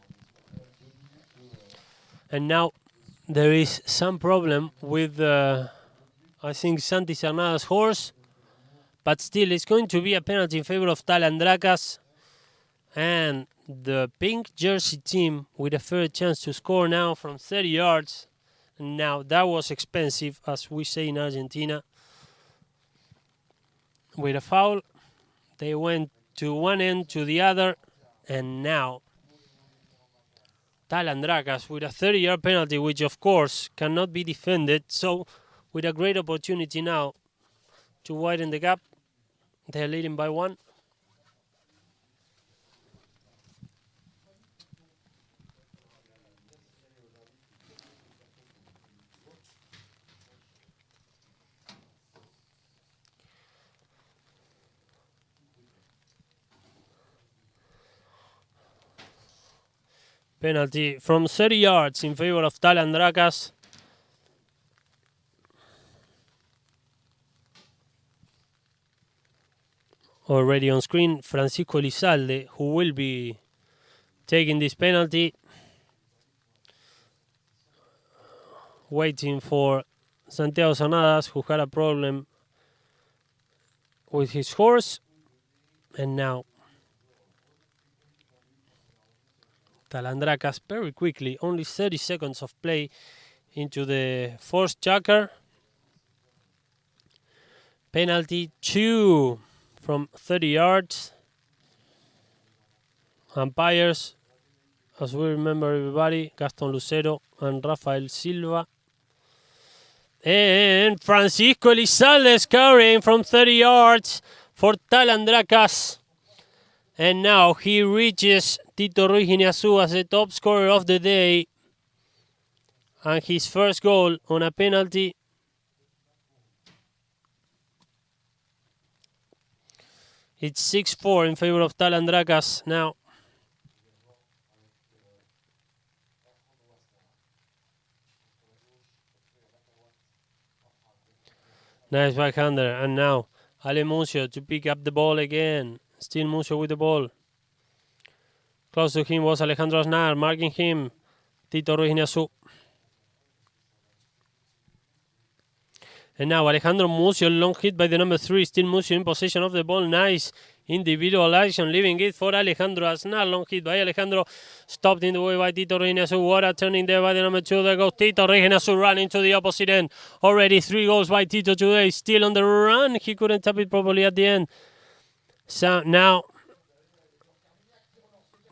And now there is some problem with I think Santi Cernadas' horse. But still it's going to be a penalty in favor of Talandrakas. And the pink jersey team with a fair chance to score now from 30 yards. Now that was expensive, as we say in Argentina. With a foul, they went to one end to the other, and now Talandrakas with a 30-yard penalty, which of course cannot be defended. So with a great opportunity now to widen the gap, they're leading by 1. Penalty from 30 yards in favor of Talandrakas. Already on screen, Francisco Elizalde, who will be taking this penalty. Waiting for Santiago Cernadas, who had a problem with his horse. And now Talandrakas very quickly, only 30 seconds of play into the forced jacker. Penalty 2 from 30 yards. Umpires, as we remember everybody, Gaston Lucero and Rafael Silva. And Francisco Elizalde scoring from 30 yards for Talandrakas. And now he reaches Tito Ruiz Guineazú as the top scorer of the day. And his first goal on a penalty. It's 6-4 in favor of Talandrakas now. Nice backhander. And now Ale Mucio to pick up the ball again. Still Mucio with the ball. Close to him was Alejandro Aznar, marking him. Tito Ruiz Guineazú. And now Alejandro Mucio, long hit by the number 3. Still Mucio in possession of the ball. Nice individual action, leaving it for Alejandro Aznar. Long hit by Alejandro. Stopped in the way by Tito Ruiz Guineazú. What a turning there by the number 2. There goes Tito Ruiz Guineazú running to the opposite end. Already 3 goals by Tito today. Still on the run. He couldn't tap it properly at the end. So now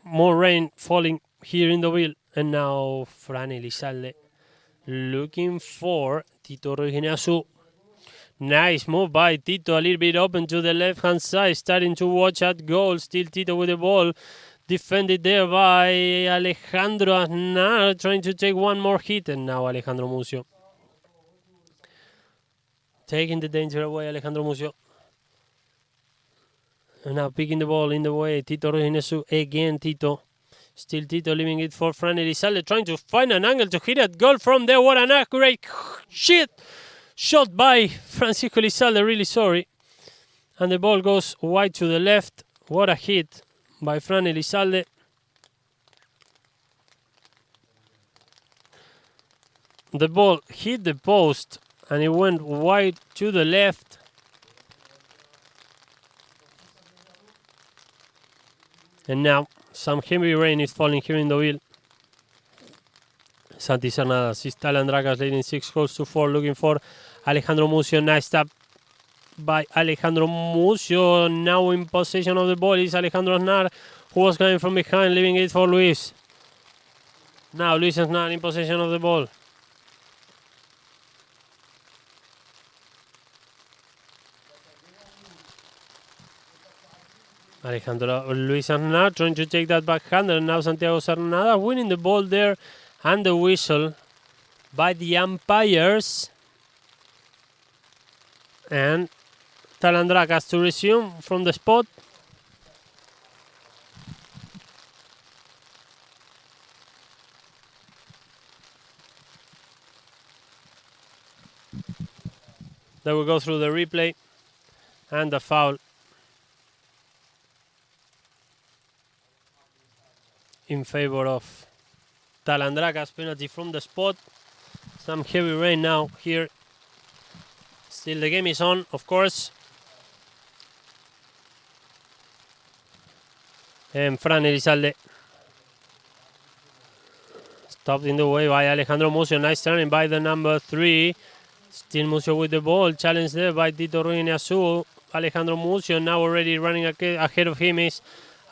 more rain falling here in Deauville. And now Fran Elizalde looking for Tito Ruiz Guineazú. Nice move by Tito, a little bit open to the left-hand side, starting to watch at goal. Still Tito with the ball, defended there by Alejandro Aznar, trying to take one more hit. And now Alejandro Mucio taking the danger away, Alejandro Mucio. And now picking the ball in the way, Tito Ruiz Guineazú again, Tito. Still Tito leaving it for Fran Elizalde, trying to find an angle to hit at goal from there. What an accurate shot by Francisco Elizalde, really sorry. And the ball goes wide to the left. What a hit by Fran Elizalde. The ball hit the post and it went wide to the left. And now some heavy rain is falling here in Deauville. Santi Cernadas is Talandrakas leading 6-4, looking for Alejandro Mucio. Nice tap by Alejandro Mucio. Now in possession of the ball is Alejandro Aznar, who was coming from behind, leaving it for Luis. Now Luis Aznar in possession of the ball. Luis Aznar trying to take that backhander. Now Santiago Cernadas winning the ball there. And the whistle by the umpires. And Talandrakas to resume from the spot. They will go through the replay and the foul in favor of Talandrakas. Penalty from the spot. Some heavy rain now here. Still the game is on, of course. And Fran Elizalde stopped in the way by Alejandro Mucio. Nice turning by the number 3. Still Mucio with the ball. Challenge there by Tito Ruiz Guineazú. Alejandro Mucio now already running ahead of him is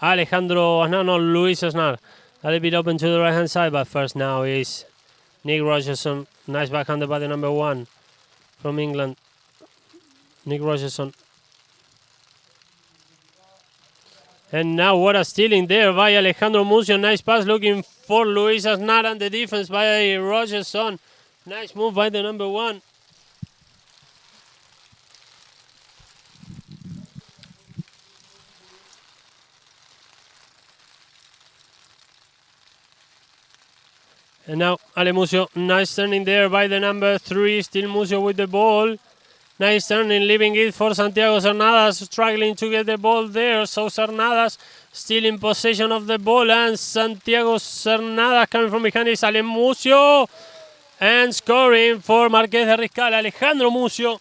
Alejandro Aznar, no, Luis Aznar. A little bit open to the right hand side, but first now is Nick Rogerson. Nice backhander by the number 1 from England. Nick Rogerson. And now what a stealing there by Alejandro Mucio. Nice pass looking for Luis Aznar, and the defense by Rogerson. Nice move by the number 1. And now Ale Mucio, nice turning there by the number 3, still Mucio with the ball. Nice turning, leaving it for Santiago Cernadas, struggling to get the ball there. So Cernadas still in possession of the ball, and Santiago Cernadas coming from behind is Ale Mucio. And scoring for Marqués de Riscal, Alejandro Mucio.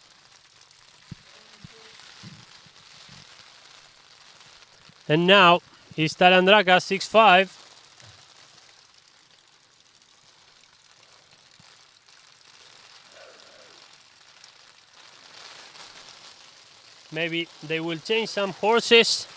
And now it's Talandraca, 6-5. Maybe they will change some horses.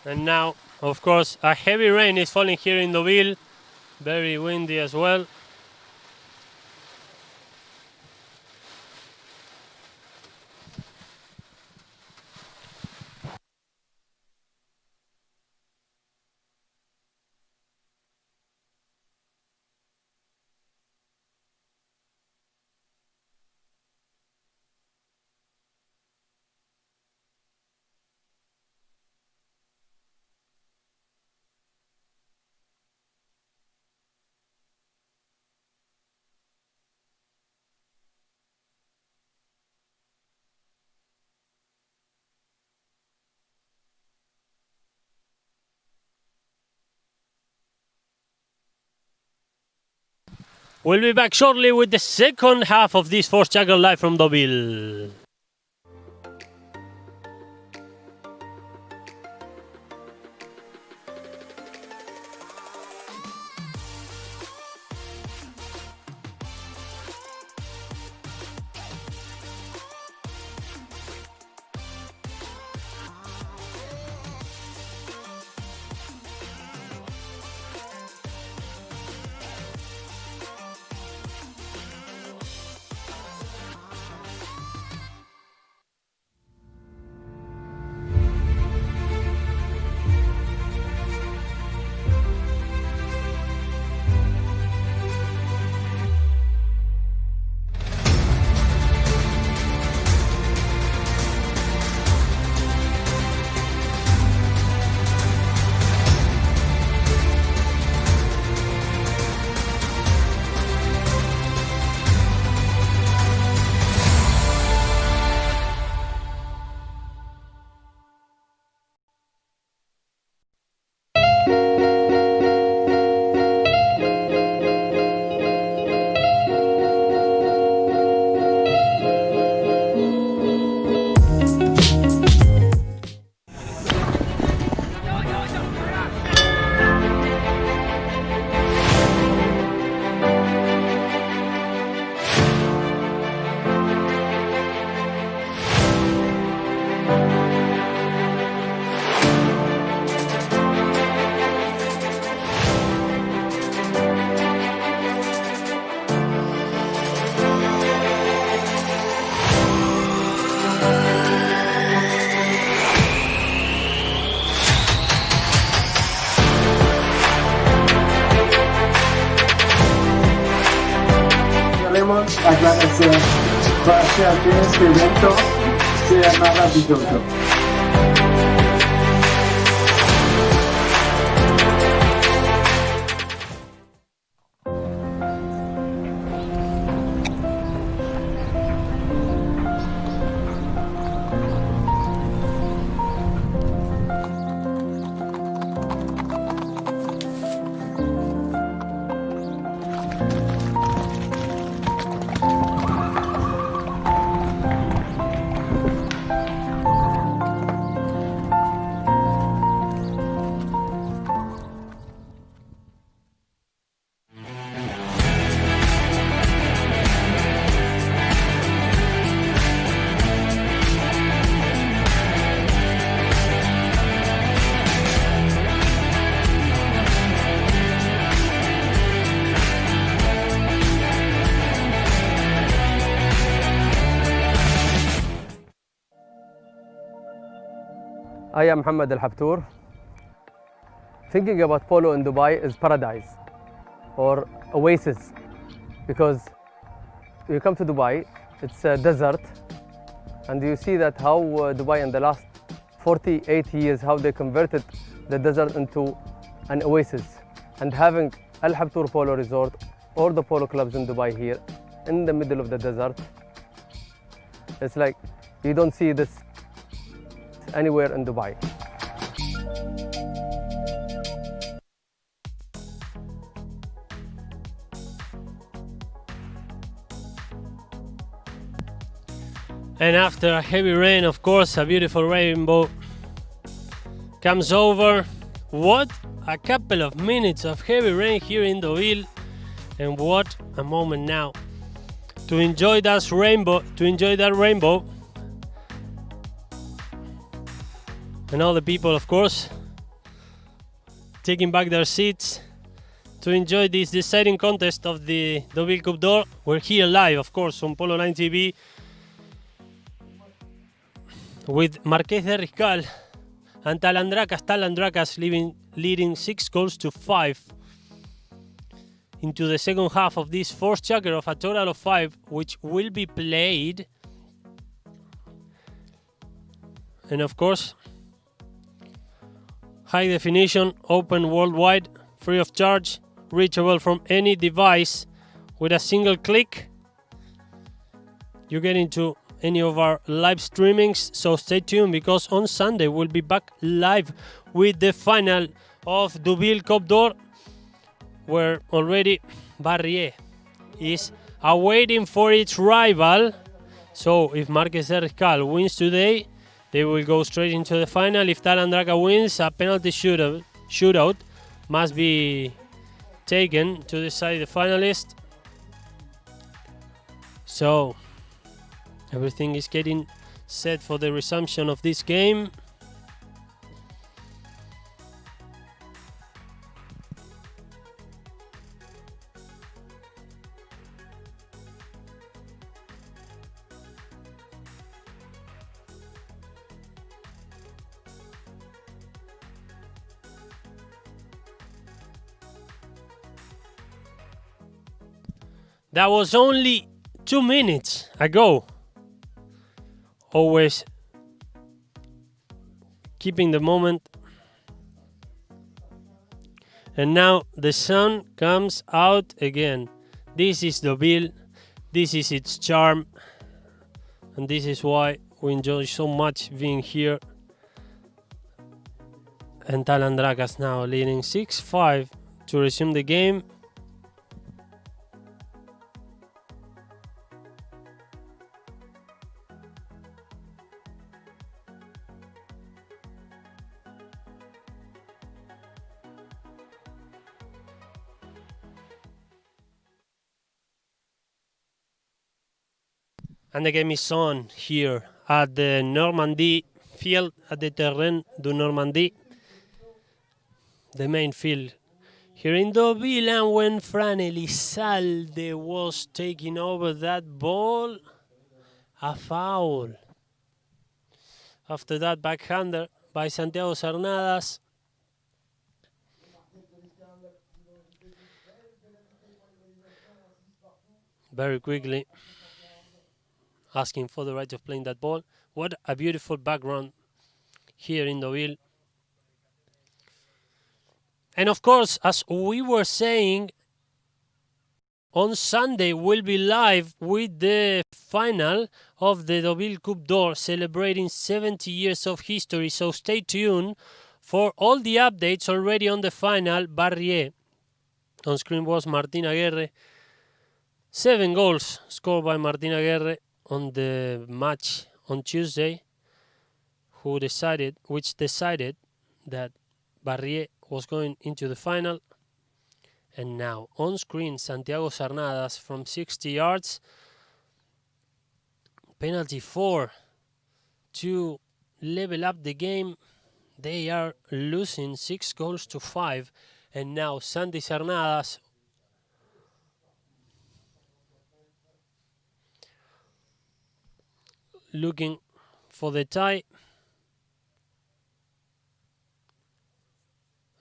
And now, of course, a heavy rain is falling here in Deauville. Very windy as well. We'll be back shortly with the second half of this Force Juggle live from Deauville. Queremos agradecer por hacer que este evento sea maravilloso. I am Mohammed Al Habtour. Thinking about polo in Dubai is paradise or oasis, because you come to Dubai, it's a desert, and you see that how Dubai in the last 48 years, how they converted the desert into an oasis. And having Al Habtour Polo Resort or the polo clubs in Dubai here in the middle of the desert, it's like you don't see this anywhere in Dubai. And after a heavy rain, of course, a beautiful rainbow comes over. What a couple of minutes of heavy rain here in Deauville, and what a moment now to enjoy that rainbow. And all the people, of course, taking back their seats to enjoy this deciding contest of the Deauville Coupe d'Or. We're here live, of course, on Polo 9 TV with Marqués de Riscal and Talandrakas leading 6-5 into the second half of this fourth chapter of a total of 5, which will be played. And of course, high definition, open worldwide, free of charge, reachable from any device with a single click. You get into any of our live streamings, so stay tuned, because on Sunday we'll be back live with the final of Deauville Coupe d'Or, where already Barrier is awaiting for its rival. So if Marqués de Riscal wins today, they will go straight into the final. If Talandraka wins, a penalty shootout must be taken to decide the finalist. So everything is getting set for the resumption of this game. That was only 2 minutes ago. Always keeping the moment. And now the sun comes out again. This is Deauville. This is its charm. And this is why we enjoy so much being here. And Talandrakas now leading 6-5 to resume the game. And the game is on here at the Normandy field, at the Terrain du Normandie, the main field here in Deauville. And when Fran Elizalde was taking over that ball, a foul. After that, backhander by Santiago Cernadas. Very quickly asking for the right of playing that ball. What a beautiful background here in Deauville. And of course, as we were saying, on Sunday we'll be live with the final of the Deauville Coupe d'Or, celebrating 70 years of history. So stay tuned for all the updates already on the final. Barrier. On screen was Martín Aguirre. 7 goals scored by Martín Aguirre on the match on Tuesday, which decided that Barrier was going into the final. And now on screen, Santiago Cernadas from 60 yards. Penalty 4 to level up the game. They are losing 6-5. And now Santi Cernadas looking for the tie.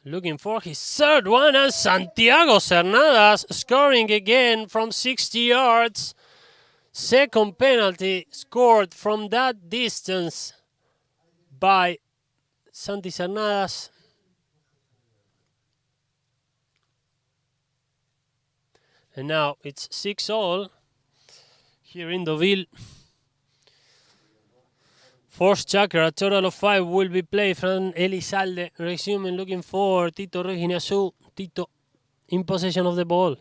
looking for his third one, and Santiago Cernadas scoring again from 60 yards. Second penalty scored from that distance by Santi Cernadas. And now it's 6-all here in Deauville. Fourth checker, a total of 5 will be played. Fran Elizalde resuming, looking for Tito Reginazu. Tito in possession of the ball.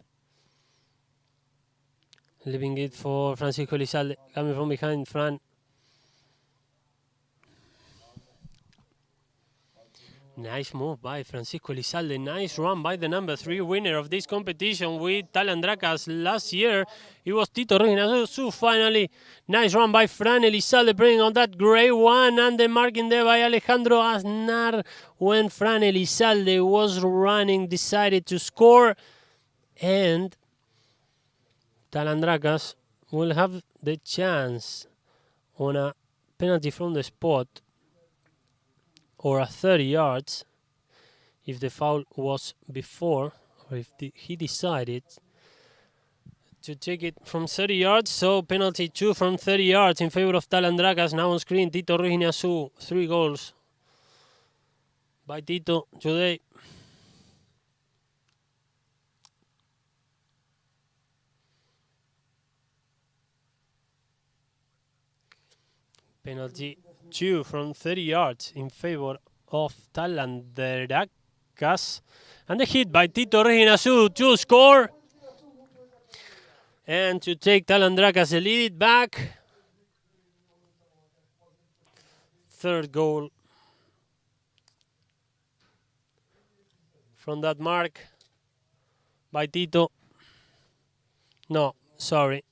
Leaving it for Francisco Elizalde, coming from behind Fran. Nice move by Francisco Elizalde. Nice run by the number 3 winner of this competition with Talandracas last year. It was Tito Reginazu finally. Nice run by Fran Elizalde, bringing on that great one. And the marking there by Alejandro Aznar. When Fran Elizalde was running, decided to score. And Talandracas will have the chance on a penalty from the spot, or a 30 yards if the foul was before, or if he decided to take it from 30 yards. So penalty 2 from 30 yards in favor of Talandracas. Now on screen, Tito Reginazu, 3 goals by Tito today. Penalty 2 from 30 yards in favor of Talandracas. And the hit by Tito Reginazu to score. And to take Talandracas the lead back. Third goal from that mark by Tito. No, sorry.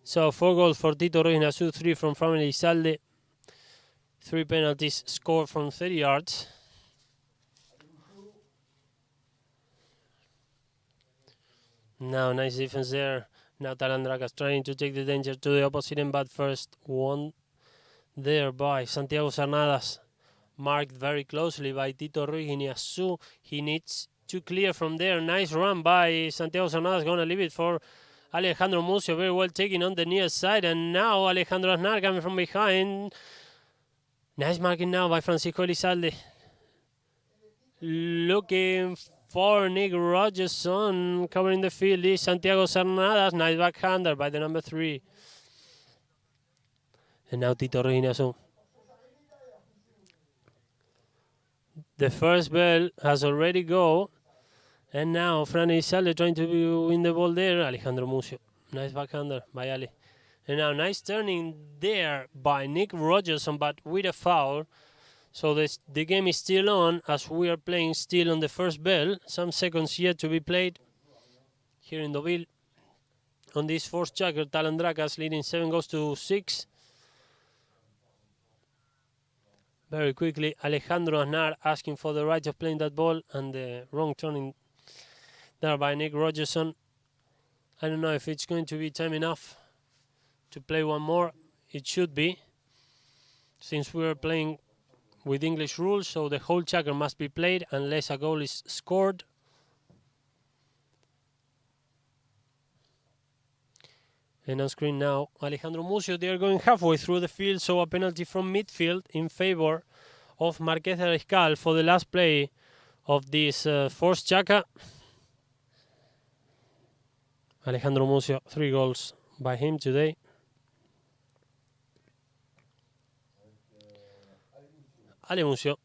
So 4 goals for Tito Reginazu, 3 from Fran Elizalde. 3 penalties scored from 30 yards. Now nice defense there. Now Talandracas trying to take the danger to the opposite end, but first one there by Santiago Cernadas. Marked very closely by Tito Reginazu. He needs to clear from there. Nice run by Santiago Cernadas. Gonna leave it for Alejandro Mucio, very well taken on the near side. And now Alejandro Aznar coming from behind. Nice marking now by Francisco Elizalde. Looking for Nick Rogerson, covering the field is Santiago Cernadas. Nice backhander by the number 3. And now Tito Reginazu. The first bell has already gone. And now Fran Elizalde trying to win the ball there. Alejandro Mucio. Nice backhander by Ali. And now nice turning there by Nick Rogerson, but with a foul. So the game is still on as we are playing still on the first bell. Some seconds yet to be played here in Deauville. On this fourth checker, Talandracas leading 7-6. Very quickly, Alejandro Aznar asking for the right of playing that ball, and the wrong turning there by Nick Rogerson. I don't know if it's going to be time enough to play one more. It should be, since we are playing with English rules, so the whole checker must be played unless a goal is scored. And on screen now, Alejandro Mucio. They are going halfway through the field, so a penalty from midfield in favor of Marquez de Riscal for the last play of this fourth checker. Alejandro Mucio, 3 goals by him today. Ale Mucio.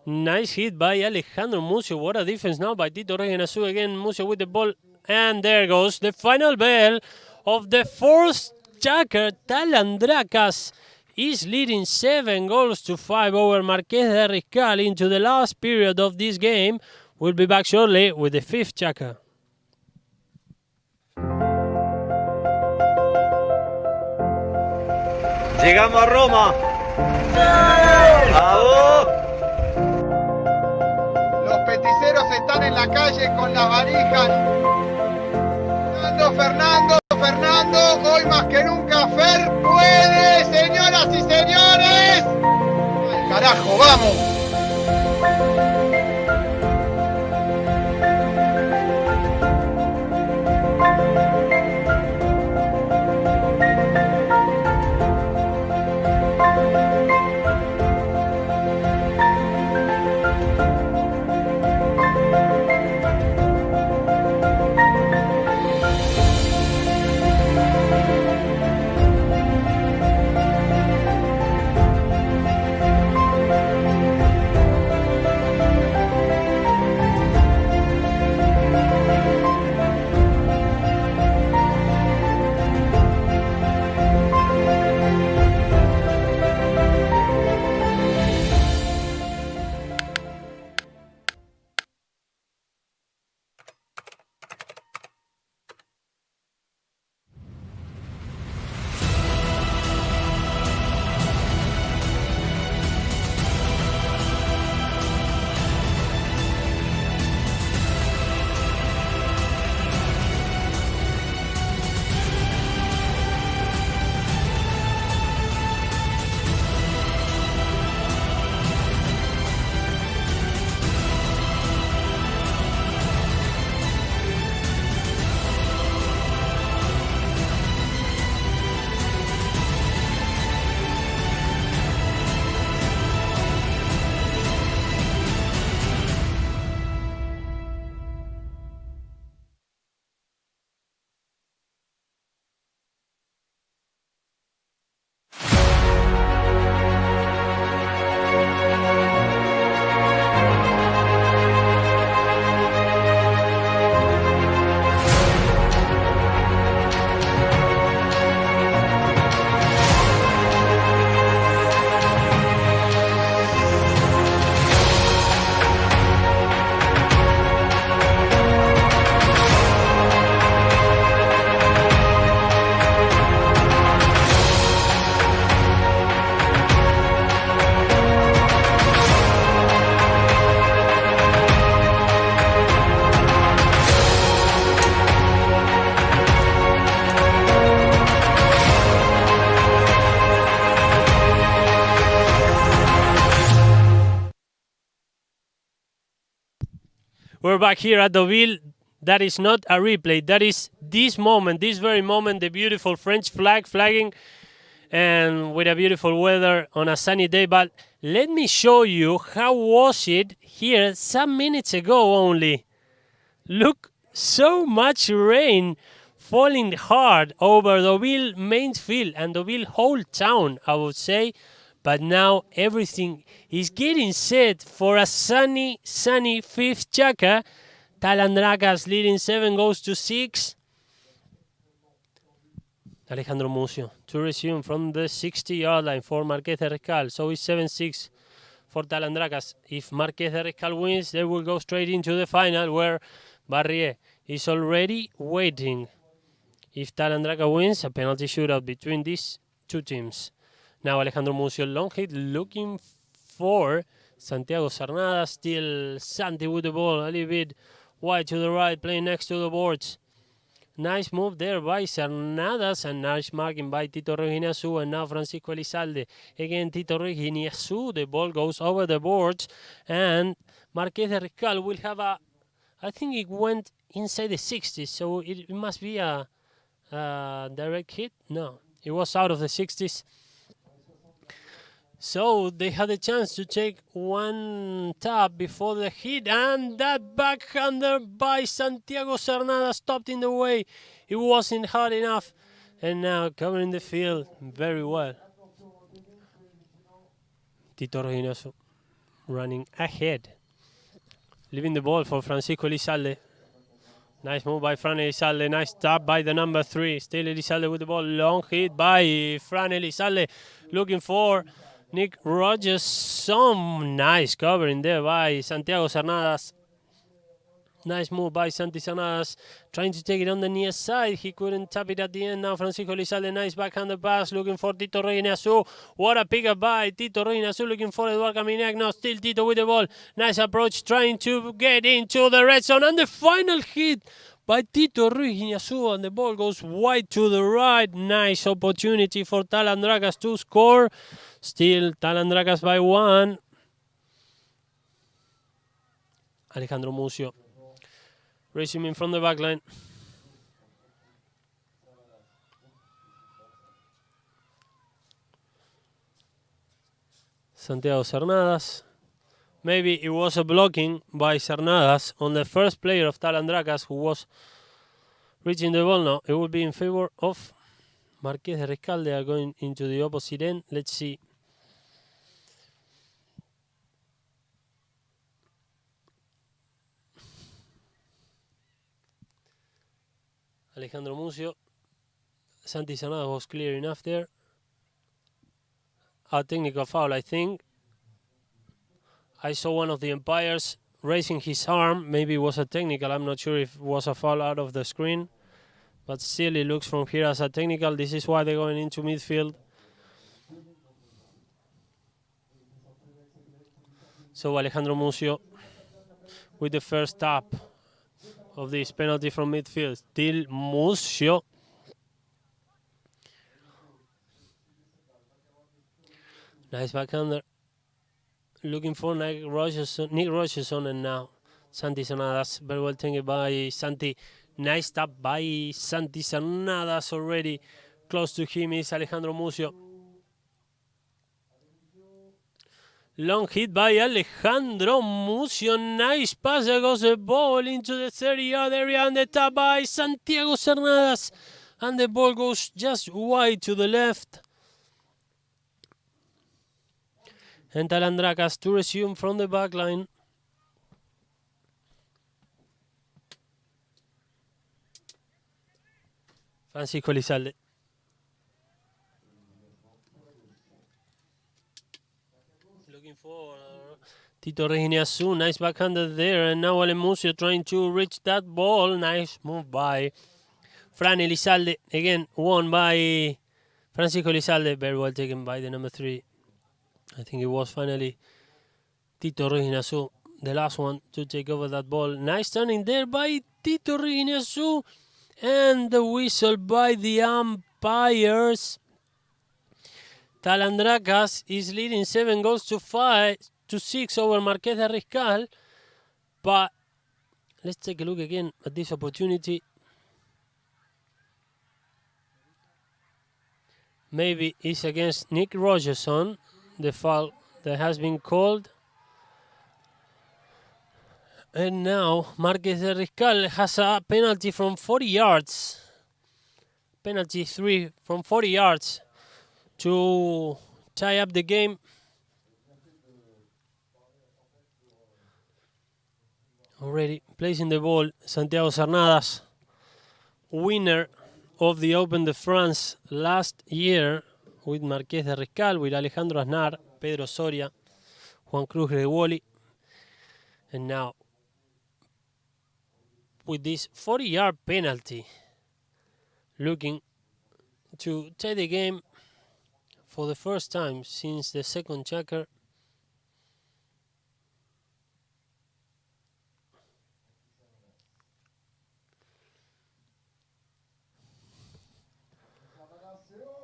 Nice hit by Alejandro Mucio. What a defense now by Tito Reginazu. Again, Mucio with the ball. And there goes the final bell of the fourth checker. Talandracas is leading 7-5 over Marquez de Riscal into the last period of this game. We'll be back shortly with the fifth checker. Llegamos a Roma. ¡Bravo! Los peticeros están en la calle con las valijas. Fernando, hoy más que nunca Fer puede, señoras y señores. Carajo, vamos. We're back here at Deauville. That is not a replay. That is this moment, this very moment, the beautiful French flag flagging and with a beautiful weather on a sunny day. But let me show you how was it here some minutes ago only. Look, so much rain falling hard over Deauville main field and Deauville whole town, I would say. But now everything is getting set for a sunny fifth chaka. Talandrakas leading 7-6. Alejandro Mucio to resume from the 60-yard line for Marquez de Riscal. So it's 7-6 for Talandrakas. If Marquez de Riscal wins, they will go straight into the final where Barrier is already waiting. If Talandraka wins, a penalty shootout between these two teams. Now Alejandro Mucio, long hit, looking for Santiago Cernada. Still Santi with the ball, a little bit wide to the right, playing next to the boards. Nice move there by Cernadas and nice marking by Tito Reginazu and now Francisco Elizalde. Again, Tito Reginazu, the ball goes over the boards and Marquez de Riscal will have a, I think it went inside the 60s, so it must be a direct hit. No, it was out of the 60s. So they had a chance to take one tap before the hit, and that backhander by Santiago Cernada stopped in the way. It wasn't hard enough, and now covering the field very well. Tito Reynoso running ahead, leaving the ball for Francisco Elizalde. Nice move by Fran Elizalde, nice tap by the number 3. Still Elizalde with the ball, long hit by Fran Elizalde, looking for Nick Rogers. Some nice covering there by Santiago Cernadas. Nice move by Santi Cernadas, trying to take it on the near side. He couldn't tap it at the end. Now Francisco Elizalde, nice backhanded pass, looking for Tito Reynazu. What a pickup by Tito Reynazu, looking for Eduardo Caminac. Now still Tito with the ball. Nice approach, trying to get into the red zone. And the final hit by Tito Ruiz Iñazú, and the ball goes wide to the right. Nice opportunity for Talandrakas to score. Still Talandrakas by 1. Alejandro Mucio resuming from the back line. Santiago Cernadas. Maybe it was a blocking by Cernadas on the first player of Talandrakas who was reaching the ball. Now it will be in favor of Marqués de Riscal. They are going into the opposite end. Let's see. Alejandro Mucio. Santi Cernadas was clear enough there. A technical foul, I think. I saw one of the umpires raising his arm. Maybe it was a technical. I'm not sure if it was a foul out of the screen. But still, it looks from here as a technical. This is why they're going into midfield. So Alejandro Mucio with the first tap of this penalty from midfield. Still Mucio. Nice backhander. Looking for Nick Rogerson, and now Santi Cernadas. Very well taken by Santi. Nice tap by Santi Cernadas already. Close to him is Alejandro Mucio. Long hit by Alejandro Mucio. Nice pass. There goes the ball into the 30-yard area, and the tap by Santiago Cernadas. And the ball goes just wide to the left. And Talandrakas to resume from the back line. Francisco Elizalde. Looking for Tito Ruiz Iñazú. Nice backhander there. And now Ale Mucio trying to reach that ball. Nice move by Fran Elizalde. Again, won by Francisco Elizalde. Very well taken by the number 3. I think it was finally Tito Ruiz Iñazú, the last one to take over that ball. Nice turning there by Tito Ruiz Iñazú, and the whistle by the umpires. Talandrakas is leading 7 goals to 6 over Marqués de Riscal. But let's take a look again at this opportunity. Maybe it's against Nick Rogerson, the foul that has been called. And now Marqués de Riscal has a penalty from 40 yards. Penalty 3 from 40 yards to tie up the game. Already placing the ball, Santiago Cernadas, winner of the Open de France last year with Marqués de Riscal, with Alejandro Aznar, Pedro Soria, Juan Cruz Gregoli. And now, with this 40-yard penalty, looking to take the game for the first time since the second checker.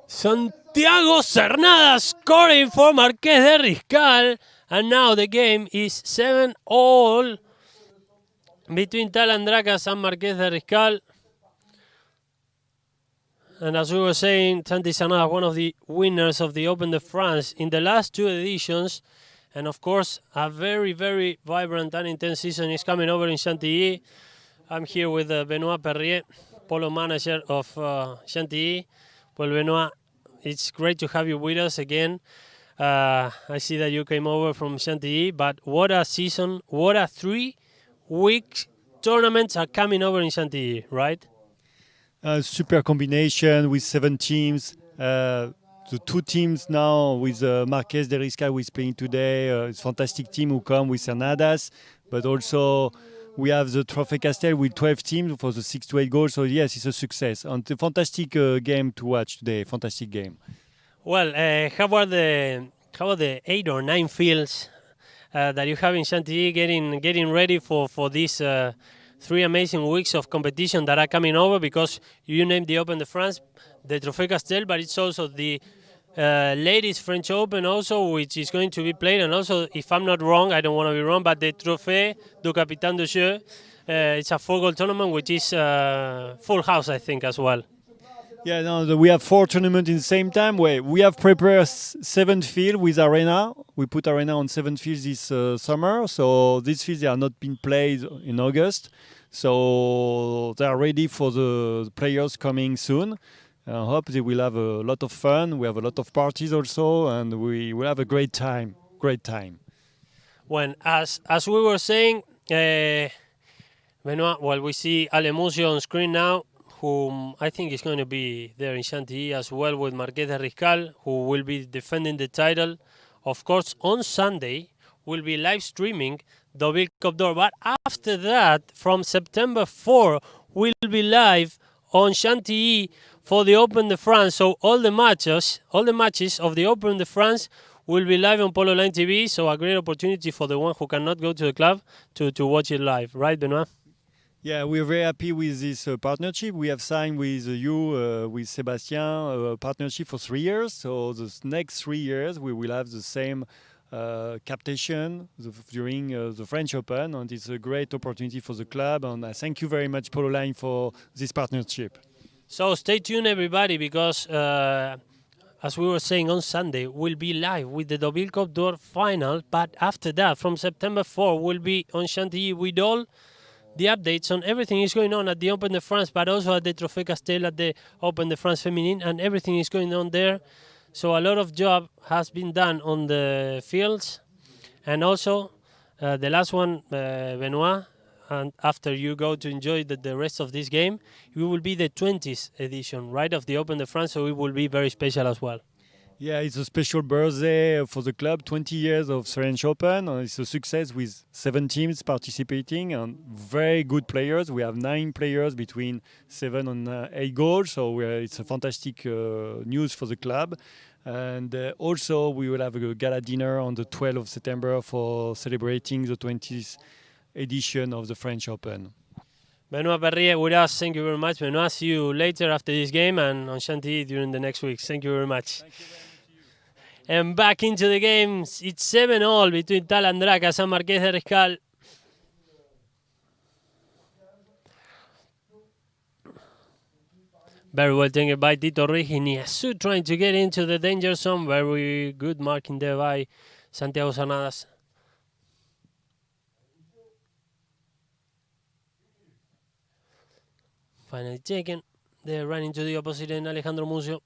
Santiago Cernadas scoring for Marqués de Riscal, and now the game is 7-all between Talandrakas and Marqués de Riscal. And as we were saying, Santi Cernadas, one of the winners of the Open de France in the last 2 editions, and of course a very, very vibrant and intense season is coming over in Chantilly. I'm here with Benoit Perrier, polo manager of Chantilly. Well, Benoit, it's great to have you with us again. I see that you came over from Chantilly, but what a season, what a 3-week tournaments are coming over in Chantilly, right? Super combination with 7 teams. The 2 teams now with Marqués de Riscal who is playing today. It's a fantastic team who come with Cernadas, but also we have the Trophée Castel with 12 teams for the 6 to 8 goals. So yes, it's a success. And a fantastic game to watch today. Fantastic game. Well, how about the 8 or 9 fields that you have in Chantilly getting ready for this 3 amazing weeks of competition that are coming over, because you named the Open de France, the Trophée Castel, but it's also the ladies French Open also, which is going to be played, and also, if I'm not wrong, I don't want to be wrong, but the Trophée du Capitaine de Jeu, it's a 4-goal tournament, which is full house, I think, as well. Yeah, no, we have 4 tournaments in the same time. We have prepared 7 fields with arena. We put arena on 7 fields this summer. So these fields are not been played in August. So they are ready for the players coming soon. I hope they will have a lot of fun. We have a lot of parties also, and we will have a great time. Great time. When, as we were saying, Benoit, well, we see Ale Mucio on screen now, whom I think is going to be there in Chantilly as well with Marquez de Riscal, who will be defending the title. Of course, on Sunday, we'll be live streaming Deauville Coupe d'Or. But after that, from September 4, we'll be live on Chantilly for the Open de France. So all the matches of the Open de France will be live on Polo Line TV. So a great opportunity for the one who cannot go to the club to watch it live. Right, Benoit? Yeah, we're very happy with this partnership. We have signed with you, with Sébastien, a partnership for 3 years. So the next 3 years, we will have the same captation during the French Open, and it's a great opportunity for the club. And I thank you very much, Polo Line, for this partnership. So stay tuned, everybody, because as we were saying on Sunday, we'll be live with the Deauville Coupe d'Or final. But after that, from September 4, we'll be on Chantilly with all the updates on everything is going on at the Open de France, but also at the Trophée Castel, at the Open de France Feminine, and everything is going on there. So a lot of job has been done on the fields, and also the last one, Benoit, and after you go to enjoy the rest of this game, it will be the 20th edition, right, of the Open de France, so it will be very special as well. Yeah, it's a special birthday for the club, 20 years of French Open. It's a success with 7 teams participating and very good players. We have 9 players between 7 and 8 goals, so it's a fantastic news for the club. And also we will have a gala dinner on the 12th of September for celebrating the 20th edition of the French Open. Benoit Perrier with us, thank you very much. Benoit, see you later after this game and on Chantilly during the next weeks. Thank you very much. Thank you very much. And back into the games, it's 7-all between Talandracas and Marquez de Riscal. Very well taken by Tito Riginiasu, trying to get into the danger zone. Very good marking there by Santiago Cernadas. Finally taken. They're running to the opposite end, Alejandro Mucio.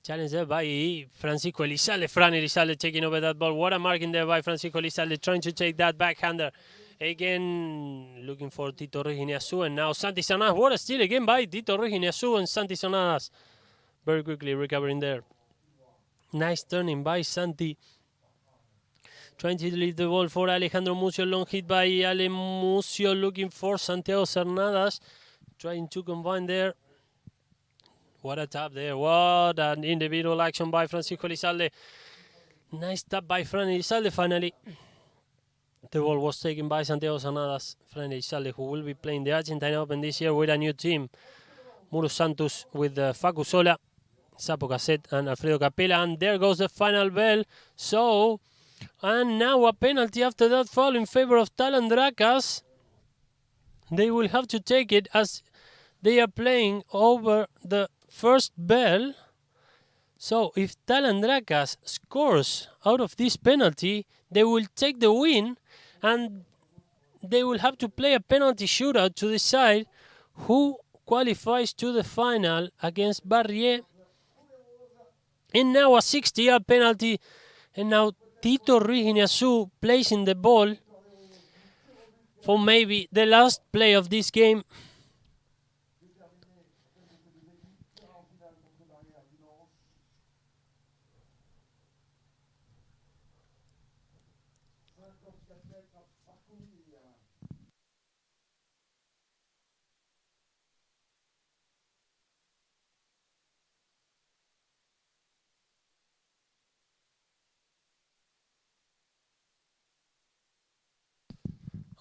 Challenge there by Francisco Elizalde. Fran Elizalde taking over that ball. What a marking there by Francisco Elizalde, trying to take that backhander. Again, looking for Tito Riginiasu, and now Santi Cernadas. What a steal again by Tito Riginiasu and Santi Cernadas. Very quickly recovering there. Nice turning by Santi. Trying to leave the ball for Alejandro Mucio. Long hit by Ale Mucio, looking for Santiago Cernadas. Trying to combine there. What a tap there. What an individual action by Francisco Elizalde. Nice tap by Fran Elizalde finally. The ball was taken by Santiago Cernadas. Fran Elizalde, who will be playing the Argentine Open this year with a new team. Muro Santos with Facu Sola, Sapo Cassette and Alfredo Capella. And there goes the final bell. So, and now a penalty after that foul in favor of Talandracas. They will have to take it as they are playing over the first bell. So if Talandracas scores out of this penalty, they will take the win, and they will have to play a penalty shootout to decide who qualifies to the final against Barrier. And now a 60-yard penalty, and now Tito Riginiasu placing the ball for maybe the last play of this game.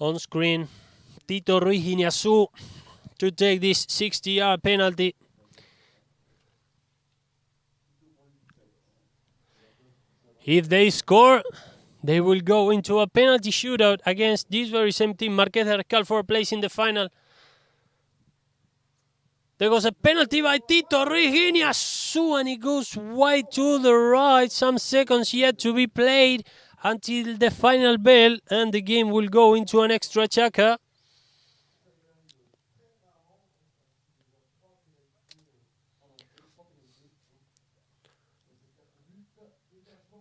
On screen, Tito Ruiz Guiñazú to take this 60-yard penalty. If they score, they will go into a penalty shootout against this very same team, Marqués de Riscal, for a place in the final. There goes a penalty by Tito Ruiz Guiñazú, and it goes wide to the right. Some seconds yet to be played until the final bell, and the game will go into an extra checker.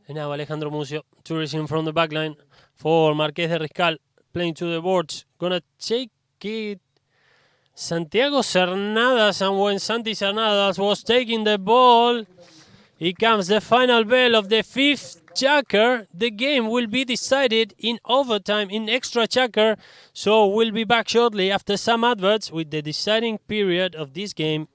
And now Alejandro Mucio to receive from the back line for Marqués de Riscal, playing to the boards. Gonna take it Santiago Cernadas, and when Santi Cernadas was taking the ball, here comes the final bell of the fifth checker. The game will be decided in overtime, in extra checker. So we'll be back shortly after some adverts with the deciding period of this game.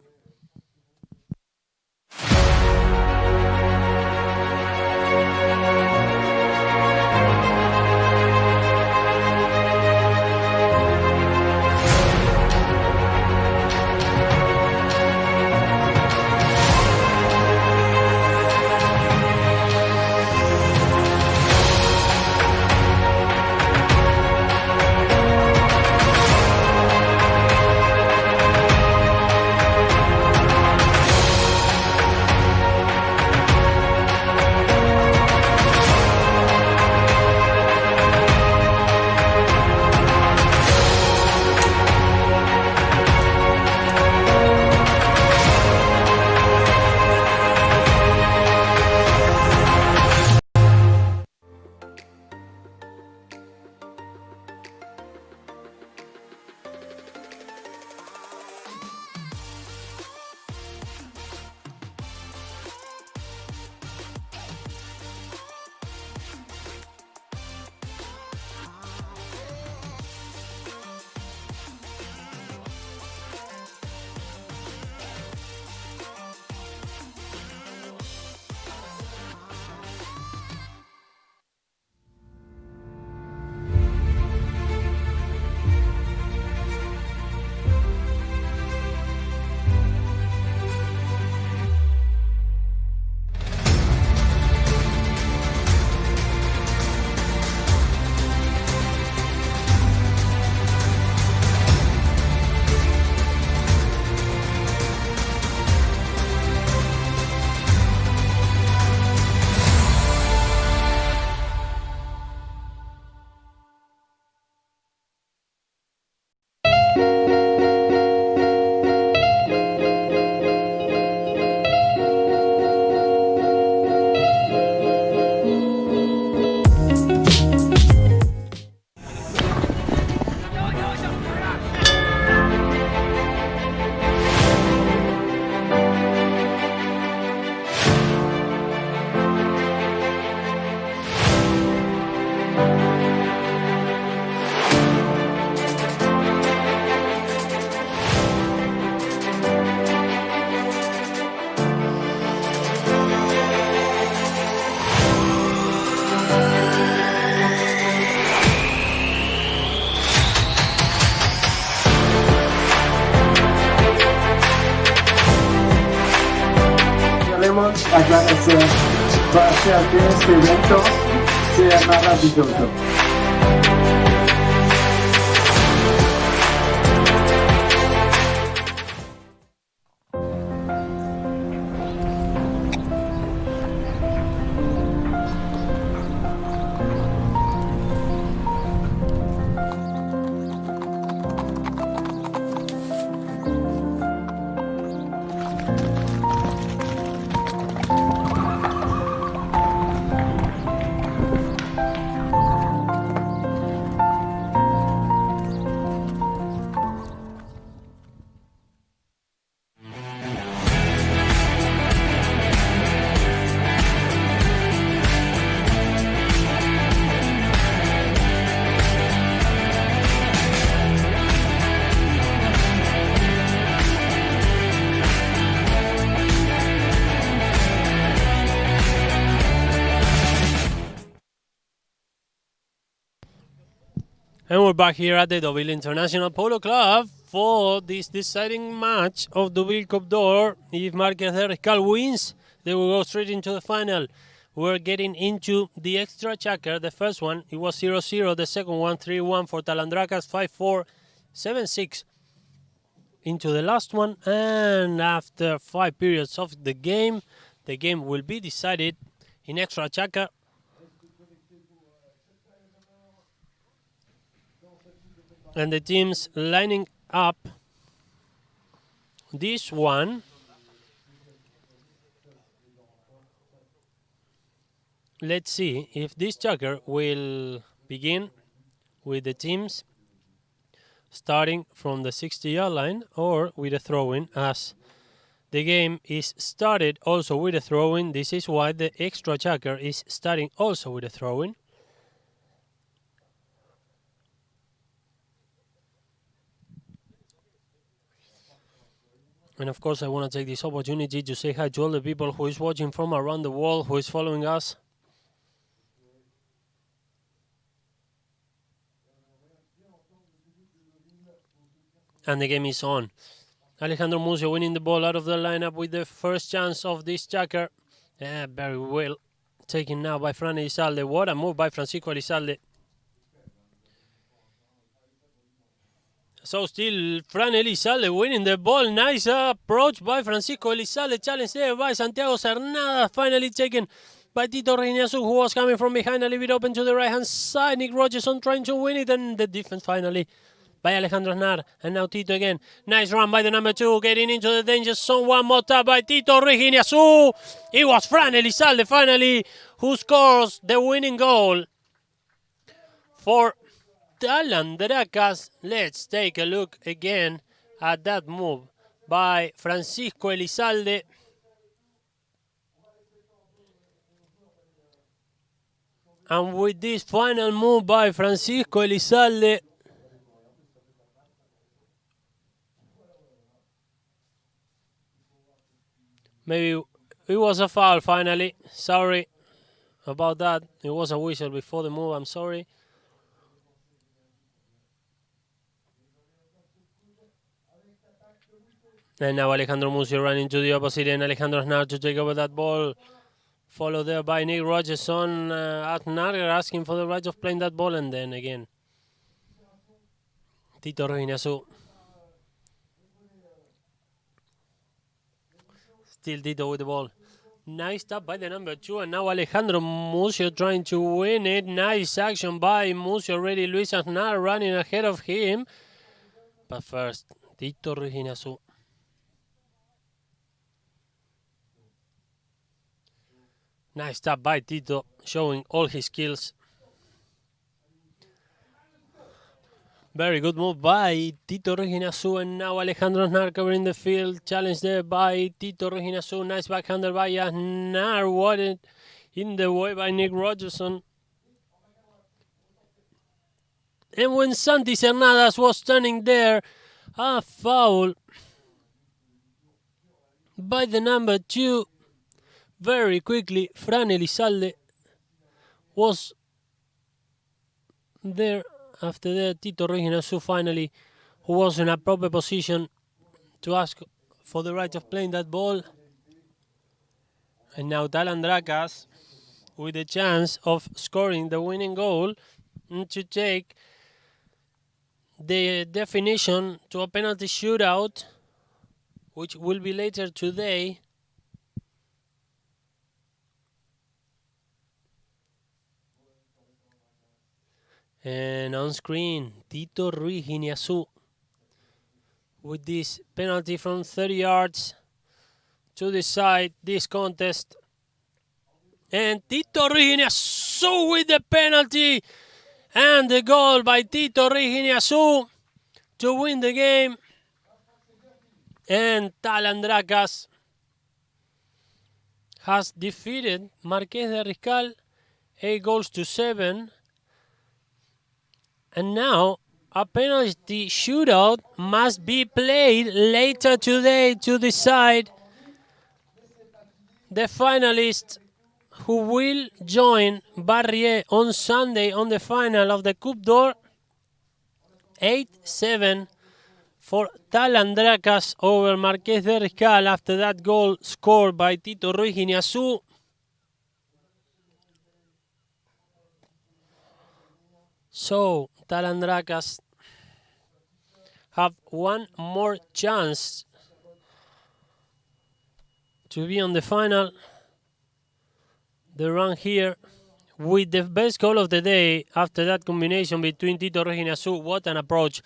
para hacer que este evento sea maravilloso. And we're back here at the Deauville International Polo Club for this deciding match of Deauville Coupe d'Or. If Marquez de Riscal wins, they will go straight into the final. We're getting into the extra checker. The first one, it was 0-0. The second one, 3-1 for Talandrakas, 5-4, 7-6 into the last one. And after 5 periods of the game will be decided in extra checker. And the teams lining up this one. Let's see if this checker will begin with the teams starting from the 60-yard line or with a throw-in, as the game is started also with a throw-in. This is why the extra checker is starting also with a throw-in. And of course, I want to take this opportunity to say hi to all the people who is watching from around the world, who is following us. And the game is on. Alejandro Mucio winning the ball out of the lineup with the first chance of this checker. Very well taken now by Fran Elizalde. What a move by Francisco Elizalde. So still Fran Elizalde winning the ball. Nice approach by Francisco Elizalde. Challenge there by Santiago Cernada. Finally taken by Tito Reginazu, who was coming from behind, a little bit open to the right-hand side. Nick Rogerson trying to win it, and the defense finally by Alejandro Aznar. And now Tito again. Nice run by the number 2, getting into the danger zone. One more time by Tito Reginazu. It was Fran Elizalde finally who scores the winning goal for Talandrakas. Let's take a look again at that move by Francisco Elizalde. And with this final move by Francisco Elizalde, maybe it was a foul finally. Sorry about that. It was a whistle before the move. I'm sorry. And now Alejandro Mucio running to the opposite end. Alejandro Aznar to take over that ball. Followed there by Nick Rogerson. Aznar asking for the right of playing that ball. And then again, Tito Reginazu. Still Tito with the ball. Nice tap by the number 2. And now Alejandro Mucio trying to win it. Nice action by Mucio already. Luis Aznar running ahead of him. But first, Tito Reginazu. Nice tap by Tito, showing all his skills. Very good move by Tito Reginazu, and now Alejandro Aznar covering the field. Challenge there by Tito Reginazu. Nice backhander by Aznar. Wanted in the way by Nick Rogerson. And when Santi Cernadas was standing there, a foul by the number 2. Very quickly, Fran Elizalde was there. After that, Tito Reginazu finally, who was in a proper position to ask for the right of playing that ball. And now Talandrakas with a chance of scoring the winning goal and to take the definition to a penalty shootout, which will be later today. And on screen, Tito Reginazu with this penalty from 30 yards to decide this contest. And Tito Reginazu with the penalty and the goal by Tito Reginazu to win the game. And Talandrakas has defeated Marquez de Riscal 8-7. And now a penalty shootout must be played later today to decide the finalists who will join Barrier on Sunday on the final of the Coupe d'Or. 8-7 for Talandracas over Marqués de Riscal after that goal scored by Tito Ruiz Guiñazú. So Talandracas have one more chance to be on the final. The run here with the best goal of the day after that combination between Tito Ruiz Guiñazú. What an approach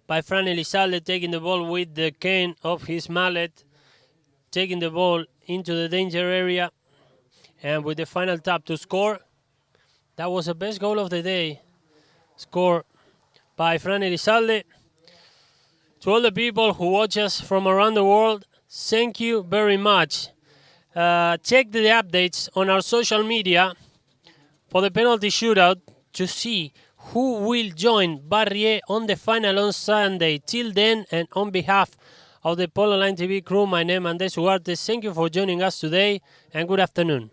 by Fran Elizalde, taking the ball with the cane of his mallet, taking the ball into the danger area, and with the final tap to score. That was the best goal of the day, scored by Fran Elizalde. To all the people who watch us from around the world, thank you very much. Check the updates on our social media for the penalty shootout to see who will join Barrier on the final on Sunday. Till then, and on behalf of the Polo Line TV crew, my name is Andres Ugarte. Thank you for joining us today, and good afternoon.